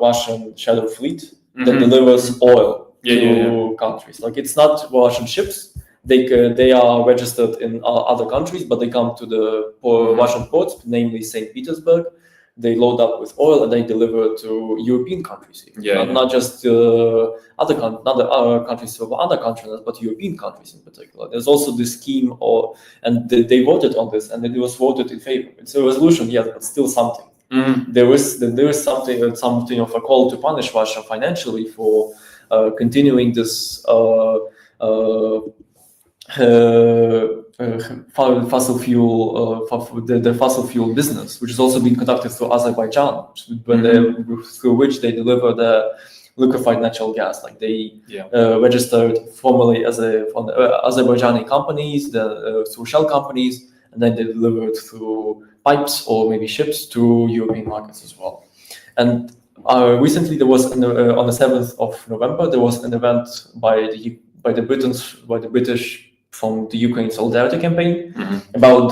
Russian shadow fleet that delivers oil to countries. Like, it's not Russian ships. They are registered in other countries, but they come to the Russian ports, namely St. Petersburg. They load up with oil and they deliver to European countries, not just other countries of other continents, but European countries in particular. There's also this scheme, and they voted on this, and it was voted in favor. It's a resolution, yes, but still something. There is something of a call to punish Russia financially for continuing this fossil fuel business, which is also being conducted through Azerbaijan, through which they deliver the liquefied natural gas. Like they registered formally as Azerbaijani companies, through shell companies, and then they delivered through pipes or maybe ships to European markets as well. And recently, there was on the 7th of November, there was an event by the British from the Ukraine Solidarity Campaign about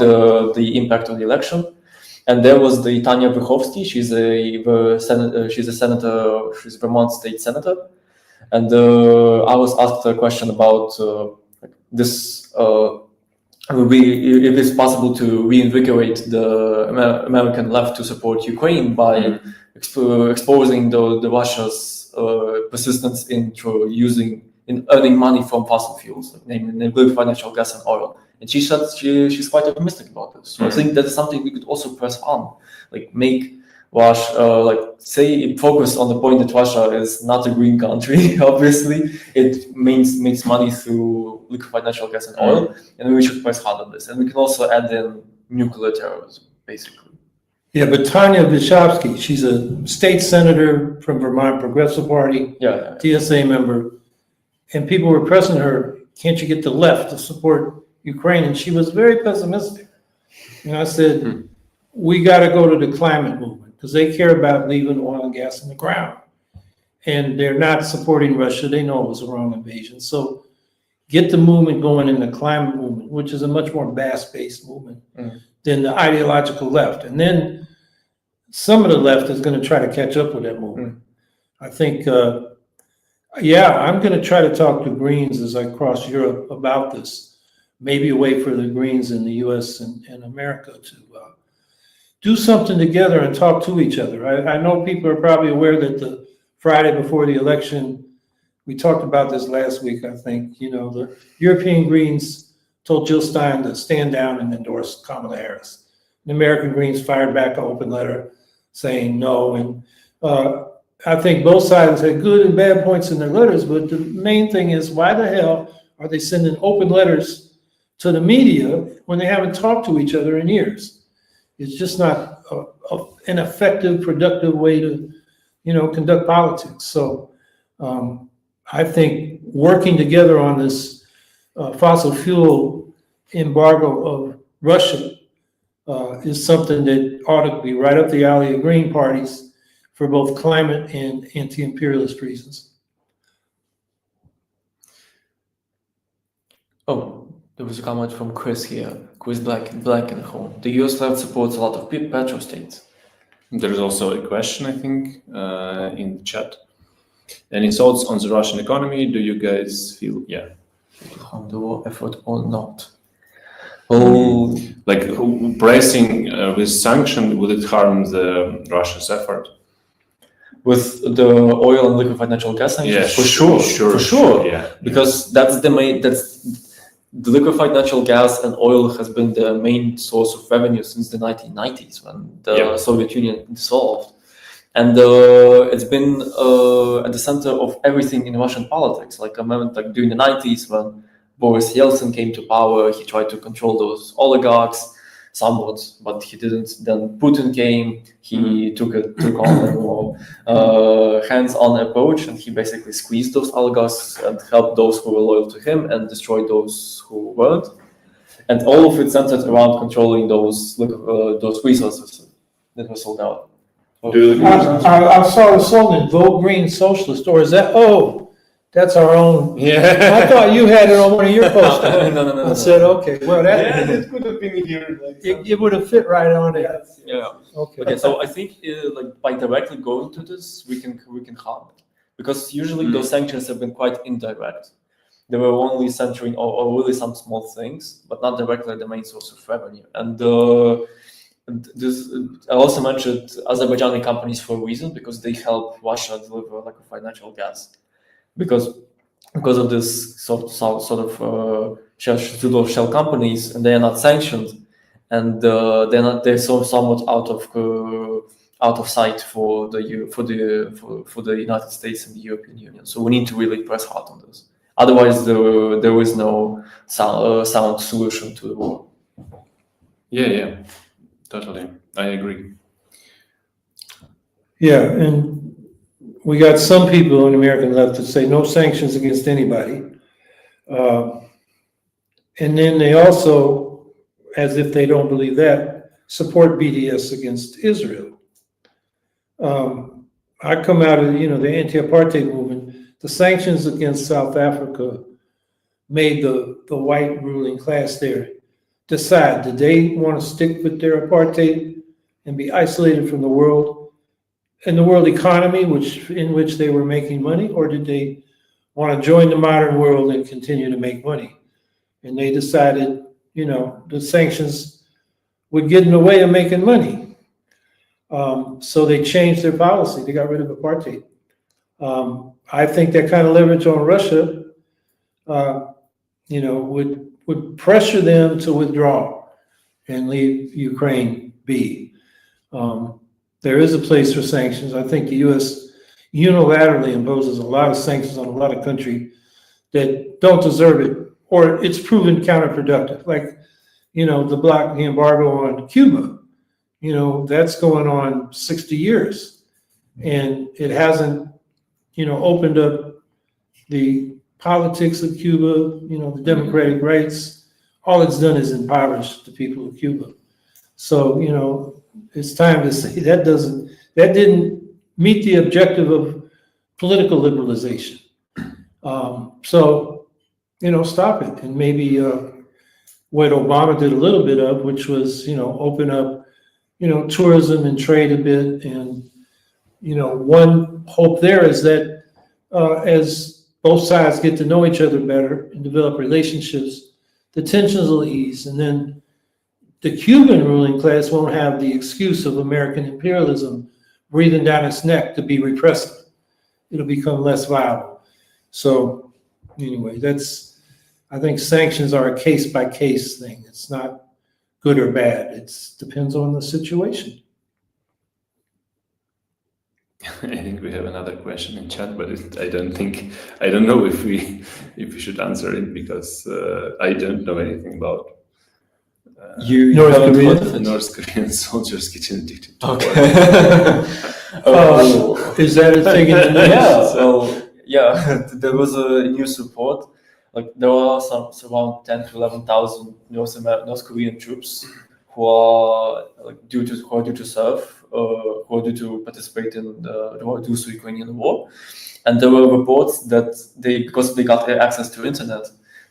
the impact of the election, and there was the Tanya Verkhovsky. She's a senator. She's a Vermont state senator, and I was asked a question about this. If it's possible to reinvigorate the American left to support Ukraine by exposing the Russia's persistence in earning money from fossil fuels, namely liquefied natural gas and oil. And she said she's quite optimistic about this. So I think that's something we could also press on, like make Russia, focus on the point that Russia is not a green country. Obviously, it makes money through liquefied natural gas and oil, and we should press hard on this. And we can also add in nuclear terrorism, basically. Yeah, but Tanya Verkhovsky, she's a state senator from Vermont Progressive Party, TSA member. And people were pressing her, can't you get the left to support Ukraine? And she was very pessimistic. And I said, we got to go to the climate movement because they care about leaving oil and gas in the ground. And they're not supporting Russia. They know it was a wrong invasion. So get the movement going in the climate movement, which is a much more mass-based movement than the ideological left. And then some of the left is going to try to catch up with that movement. I think Yeah, I'm going to try to talk to Greens as I cross Europe about this. Maybe a way for the Greens in the U.S. and America to do something together and talk to each other. I know people are probably aware that the Friday before the election, we talked about this last week, I think, the European Greens told Jill Stein to stand down and endorse Kamala Harris. The American Greens fired back an open letter saying no. And I think both sides had good and bad points in their letters, but the main thing is, why the hell are they sending open letters to the media when they haven't talked to each other in years? It's just not an effective, productive way to, conduct politics. So I think working together on this fossil fuel embargo of Russia is something that ought to be right up the alley of Green parties for both climate and anti-imperialist reasons. Oh, there was a comment from Chris here. Chris Blankenhorn. The US left supports a lot of petrostates. There is also a question, I think, in the chat. Any thoughts on the Russian economy? Do you guys feel, Harm the war effort or not? Oh, like pressing with sanction, would it harm the Russia's effort? with the oil and liquefied natural gas sanctions? Yeah, for sure. Yeah, Because that's the liquefied natural gas and oil has been the main source of revenue since the 1990s when the Soviet Union dissolved. And it's been at the center of everything in Russian politics. Like I remember, like during the 90s when Boris Yeltsin came to power, he tried to control those oligarchs somewhat, but he didn't. Then Putin came, he took on a more hands-on approach, and he basically squeezed those oligarchs and helped those who were loyal to him and destroyed those who weren't. And all of it centered around controlling those resources that were sold out. I saw the slogan, "Vote Green Socialist," or is that? Oh, that's our own. yeah. I thought you had it on one of your posters. No. I said, okay, well, It could have been here. it would have fit right on it. Yeah. Okay. Okay, so I think like by directly going to this, we can harm it, because usually those sanctions have been quite indirect. They were only centering or really some small things, but not directly the main source of revenue. And I also mentioned Azerbaijani companies for a reason, because they help Russia deliver liquefied natural gas, because of this sort of shell companies, and they are not sanctioned, and they're somewhat out of sight for the United States and the European Union. So we need to really press hard on this. Otherwise, there is no sound solution to the war. Yeah, totally. I agree. Yeah, and we got some people in the American left that say no sanctions against anybody. And then they also, as if they don't believe that, support BDS against Israel. I come out of, the anti-apartheid movement. The sanctions against South Africa made the white ruling class there decide, did they want to stick with their apartheid and be isolated from the world and the world economy, in which they were making money, or did they want to join the modern world and continue to make money? And they decided, the sanctions would get in the way of making money. So they changed their policy. They got rid of apartheid. I think that kind of leverage on Russia, would pressure them to withdraw and leave Ukraine be. There is a place for sanctions. I think the U.S. unilaterally imposes a lot of sanctions on a lot of countries that don't deserve it, or it's proven counterproductive. Like, the embargo on Cuba, that's going on 60 years. And it hasn't, opened up the politics of Cuba, the democratic rights. All it's done is impoverish the people of Cuba. So, it's time to say that didn't meet the objective of political liberalization. Stop it. And maybe what Obama did a little bit of, which was, open up, tourism and trade a bit. And, one hope there is that as both sides get to know each other better and develop relationships, the tensions will ease. And then the Cuban ruling class won't have the excuse of American imperialism breathing down its neck to be repressive. It'll become less viable. So anyway, I think sanctions are a case-by-case thing. It's not good or bad. It depends on the situation. I think we have another question in chat, but I don't know if we should answer it because I don't know anything about You North haven't Korea? heard of it? North Korean soldiers getting addicted to Okay. Is that a thing in the news? Yeah, well, yeah, there was a news report. Like there are around 10 to 11,000 North Korean troops who are due to serve, who are due to participate in the Russo-Ukrainian war. And there were reports that because they got access to internet,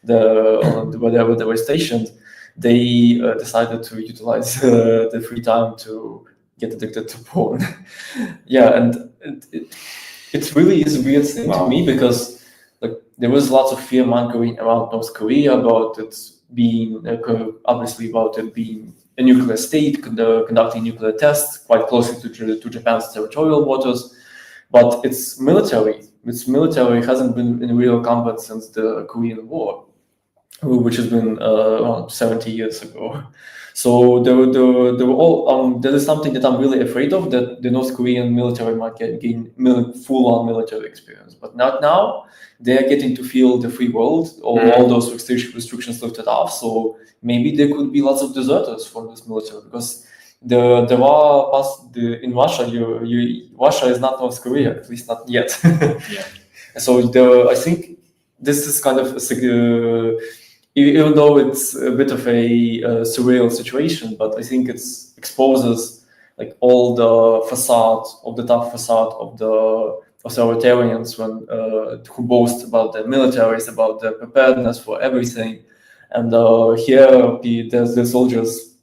wherever they were stationed, they decided to utilize the free time to get addicted to porn. Yeah, and it really is a weird thing to me because there was lots of fear mongering around North Korea about it being obviously about it being a nuclear state, conducting nuclear tests quite closely to Japan's territorial waters, but its military hasn't been in real combat since the Korean War, which has been around 70 years ago. So there were all. There is something that I'm really afraid of, that the North Korean military might gain full-on military experience. But not now. They are getting to feel the free world, all those restrictions lifted off. So maybe there could be lots of deserters from this military, because in Russia, Russia is not North Korea, at least not yet. Yeah. So I think this is kind of even though it's a bit of a surreal situation, but I think it exposes all the tough facade of the authoritarians who boast about their militaries, about their preparedness for everything. And here the soldiers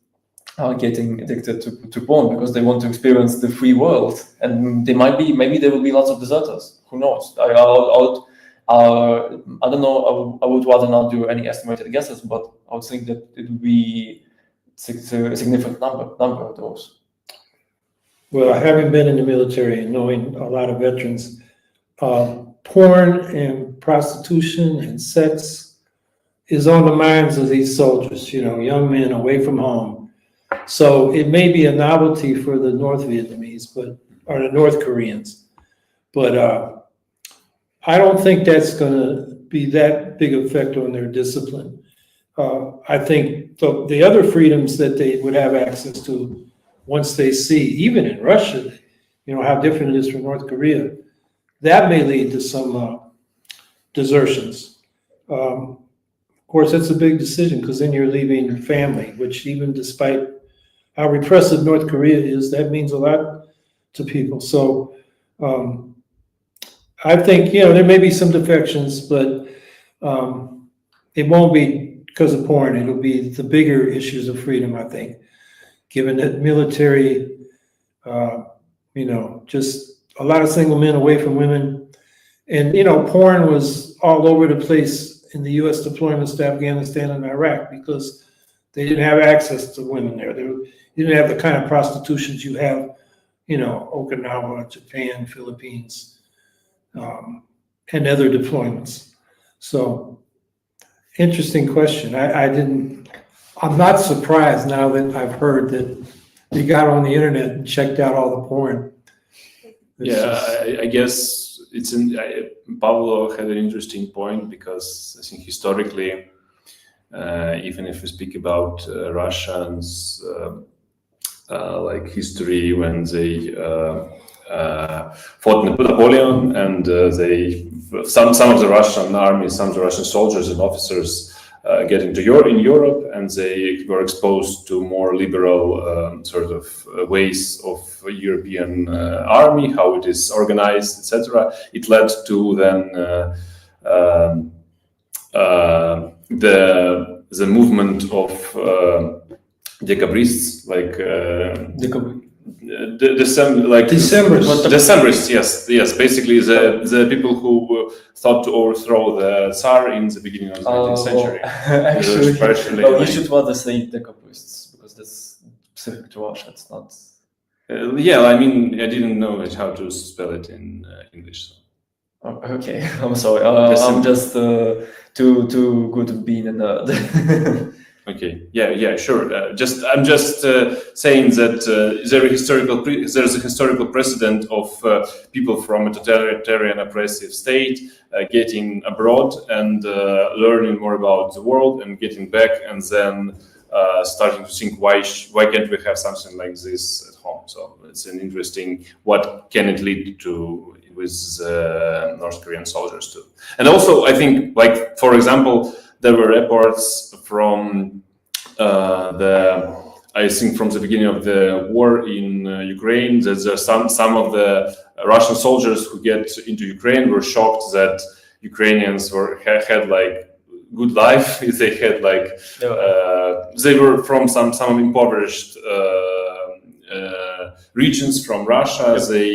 are getting addicted to porn because they want to experience the free world. And maybe there will be lots of deserters. Who knows? I don't know. I would rather not do any estimated guesses, but I would think that it would be a significant number of those. Well, having been in the military and knowing a lot of veterans, porn and prostitution and sex is on the minds of these soldiers, young men away from home. So it may be a novelty for the North Vietnamese, or the North Koreans, but I don't think that's going to be that big effect on their discipline. I think the other freedoms that they would have access to once they see, even in Russia, how different it is from North Korea, that may lead to some desertions. Of course, that's a big decision because then you're leaving your family, which even despite how repressive North Korea is, that means a lot to people. So I think, there may be some defections, but it won't be because of porn. It'll be the bigger issues of freedom, I think, given that military, just a lot of single men away from women. And, porn was all over the place in the U.S. deployments to Afghanistan and Iraq because they didn't have access to women there. You didn't have the kind of prostitutions you have, Okinawa, Japan, Philippines, and other deployments. So, interesting question. I'm not surprised now that I've heard that they got on the internet and checked out all the porn. I guess Pavlo had an interesting point because I think historically, even if we speak about Russians, history when they fought Napoleon, and some of the Russian army, some of the Russian soldiers and officers get into Europe, and they were exposed to more liberal ways of European army, how it is organized, etc. It led to then the movement of decabrists, Decembrists, yes. Basically, the people who thought to overthrow the Tsar in the beginning of the 19th century. Actually, you should rather say decabrists, because that's specific to Russia. It's not. I mean, I didn't know how to spell it in English. So. Oh, okay, I'm sorry. I'm just too good at being a nerd. Okay. Yeah. Sure. I'm just saying that there's a historical precedent of people from a totalitarian oppressive state getting abroad and learning more about the world and getting back, and then starting to think why can't we have something like this at home? So it's an interesting what can it lead to with North Korean soldiers too. And also, I think, like, for example, there were reports from from the beginning of the war in Ukraine that there's some of the Russian soldiers who get into Ukraine were shocked that Ukrainians had like good life. They had like they were from some impoverished regions from Russia. Yep. They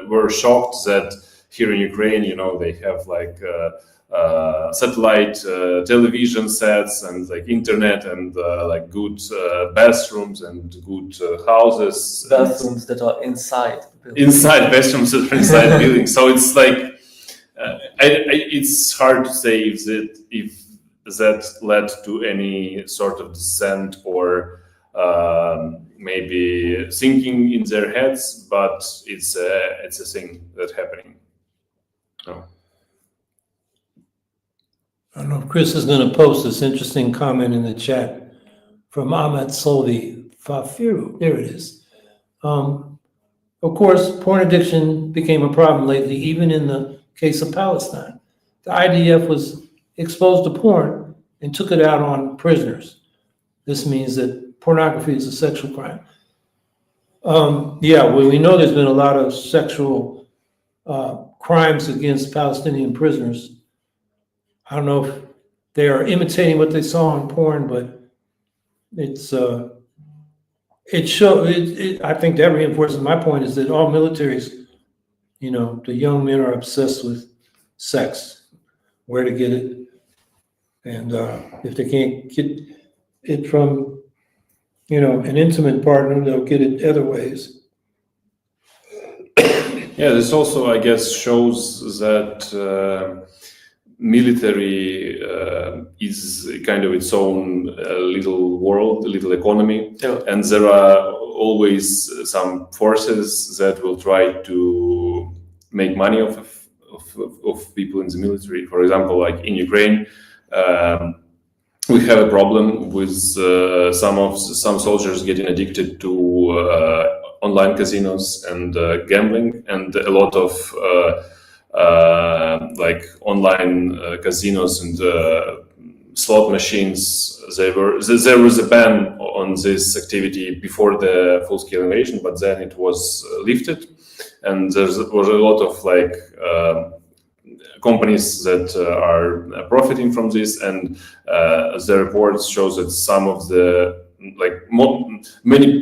were shocked that here in Ukraine, they have like satellite television sets and like internet and like good bathrooms and good houses. Bathrooms that are inside. Bathrooms that are inside buildings. So it's like it's hard to say if that led to any sort of dissent or maybe thinking in their heads, but it's a thing that's happening. Oh. I don't know if Chris is going to post this interesting comment in the chat from Ahmet Solvi Fafiru. There it is. Of course, porn addiction became a problem lately, even in the case of Palestine. The IDF was exposed to porn and took it out on prisoners. This means that pornography is a sexual crime. We know there's been a lot of sexual crimes against Palestinian prisoners. I don't know if they are imitating what they saw in porn, but I think that reinforces my point is that all militaries, the young men are obsessed with sex, where to get it. And if they can't get it from, an intimate partner, they'll get it other ways. Yeah, this also, I guess, shows that military is kind of its own little world, little economy, and there are always some forces that will try to make money of people in the military. For example, like in Ukraine, we have a problem with some soldiers getting addicted to online casinos and gambling, and a lot of like online casinos and slot machines. There was a ban on this activity before the full-scale invasion, but then it was lifted, and there was a lot of like companies that are profiting from this, and the reports shows that some of the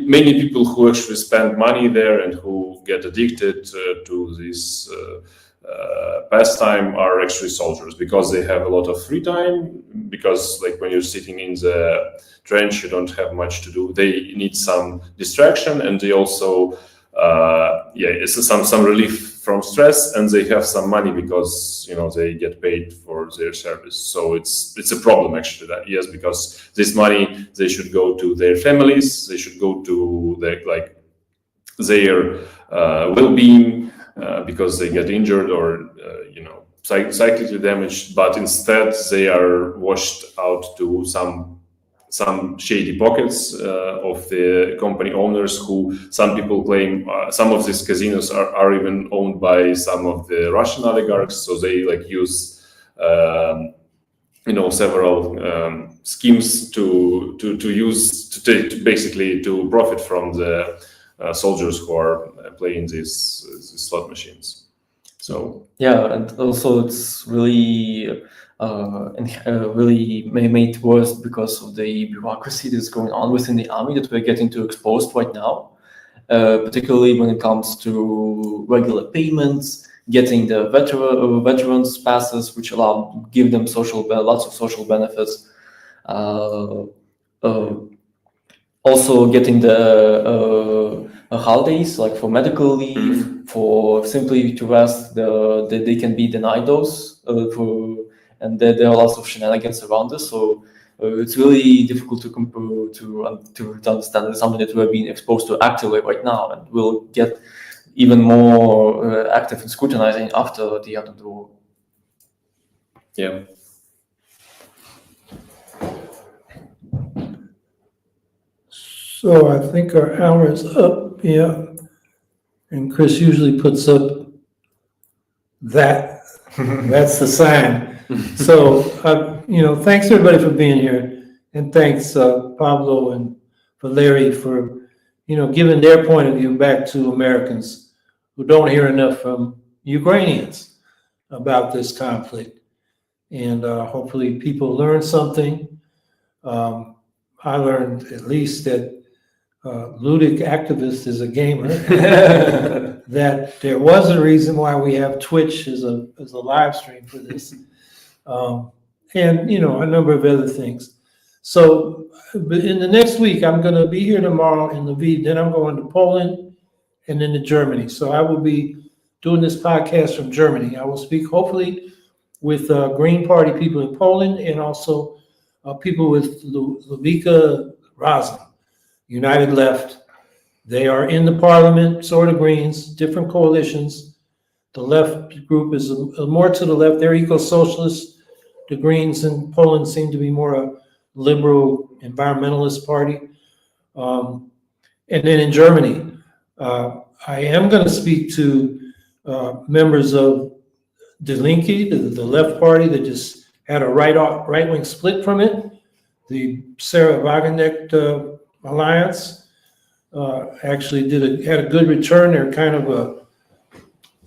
many people who actually spend money there and who get addicted to this pastime are actually soldiers, because they have a lot of free time, because like when you're sitting in the trench you don't have much to do. They need some distraction, and they also it's some relief from stress, and they have some money because they get paid for their service. So it's a problem actually, that yes, because this money they should go to their families, they should go to their well-being, because they get injured or psychically damaged, but instead they are washed out to some shady pockets of the company owners, who some people claim some of these casinos are even owned by some of the Russian oligarchs. So they use several schemes to basically to profit from the soldiers who are playing these slot machines. So and also it's really really made worse because of the bureaucracy that's going on within the army that we're getting too exposed right now. particularly when it comes to regular payments, getting the veterans passes, which give them lots of social benefits. Also getting the holidays, like for medical leave, for simply to rest, they can be denied those, and there are lots of shenanigans around this. So it's really difficult to understand. It's something that we're being exposed to actively right now, and we'll get even more active in scrutinizing after the end of the war. Yeah. So I think our hour is up, yeah. And Chris usually puts up that. That's the sign. So, thanks everybody for being here. And thanks Pavlo and Valeriy for, giving their point of view back to Americans who don't hear enough from Ukrainians about this conflict. And hopefully people learn something. I learned at least that Ludic Activist is a gamer, that there was a reason why we have Twitch as a live stream for this, and a number of other things. So in the next week, I'm going to be here tomorrow in Lviv, then I'm going to Poland and then to Germany. So I will be doing this podcast from Germany. I will speak hopefully with Green Party people in Poland and also people with Lubica Razum, United Left. They are in the parliament, sort of Greens, different coalitions. The left group is more to the left. They're eco-socialists. The Greens in Poland seem to be more a liberal environmentalist party. And then in Germany, I am going to speak to members of Die Linke, the left party that just had a right-wing split from it. The Sarah Wagenknecht Alliance actually had a good return. They're kind of a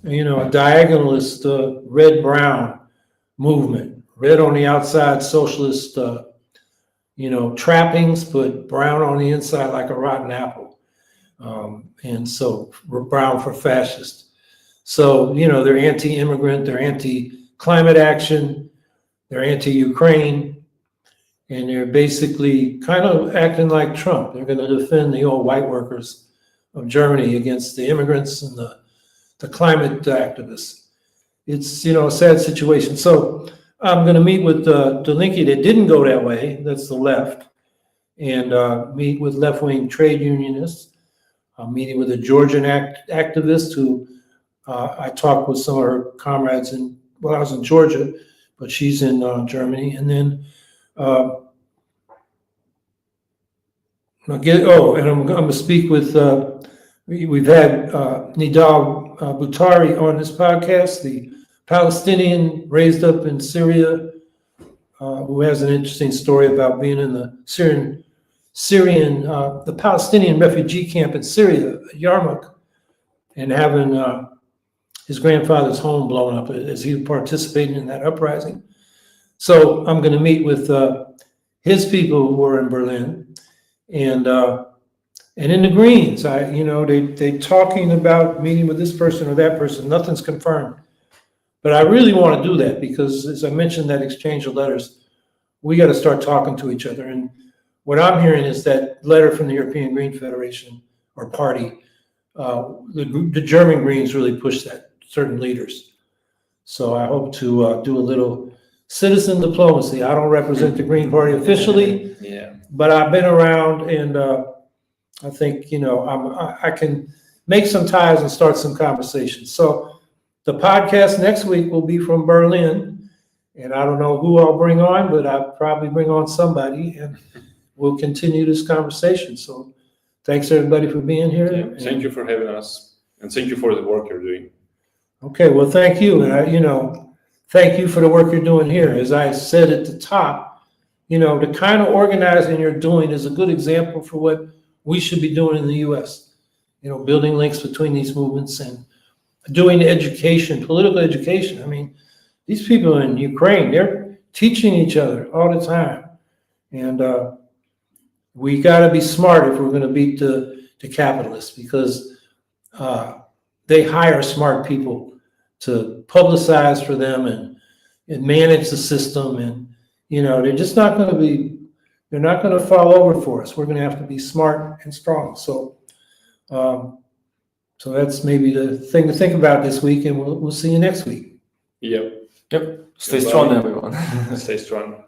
diagonalist red-brown movement. Red on the outside, socialist, trappings, but brown on the inside like a rotten apple. And so brown for fascist. So, they're anti-immigrant, they're anti-climate action, they're anti-Ukraine. And they're basically kind of acting like Trump. They're going to defend the old white workers of Germany against the immigrants and the climate activists. It's, a sad situation. So I'm going to meet with Die Linke that didn't go that way. That's the left. And meet with left-wing trade unionists. I'm meeting with a Georgian activist who I talked with some of her comrades I was in Georgia, but she's in Germany. And then and I'm going to speak with, we've had Nidal Boutari on this podcast, the Palestinian raised up in Syria, who has an interesting story about being in the the Palestinian refugee camp in Syria, Yarmouk, and having his grandfather's home blown up as he participated in that uprising. So I'm going to meet with his people who were in Berlin. And in the Greens, they talking about meeting with this person or that person. Nothing's confirmed, but I really want to do that because, as I mentioned, that exchange of letters, we got to start talking to each other. And what I'm hearing is that letter from the European Green Federation or Party, the German Greens really pushed that, certain leaders. So I hope to do a little citizen diplomacy. I don't represent the Green Party officially. Yeah. But I've been around, and I think I can make some ties and start some conversations. So the podcast next week will be from Berlin, and I don't know who I'll bring on, but I'll probably bring on somebody, and we'll continue this conversation. So thanks everybody for being here. Yeah. Thank you for having us, and thank you for the work you're doing. Okay, well, thank you, and thank you for the work you're doing here. As I said at the top, the kind of organizing you're doing is a good example for what we should be doing in the U.S. Building links between these movements and doing education, political education. I mean, these people in Ukraine, they're teaching each other all the time. And we got to be smart if we're going to beat the to capitalists because they hire smart people to publicize for them and manage the system. And, they're just not going to be, they're not going to fall over for us. We're going to have to be smart and strong. So, so that's maybe the thing to think about this week, and we'll see you next week. Yep. Yep. Stay Goodbye. strong, everyone. Stay strong.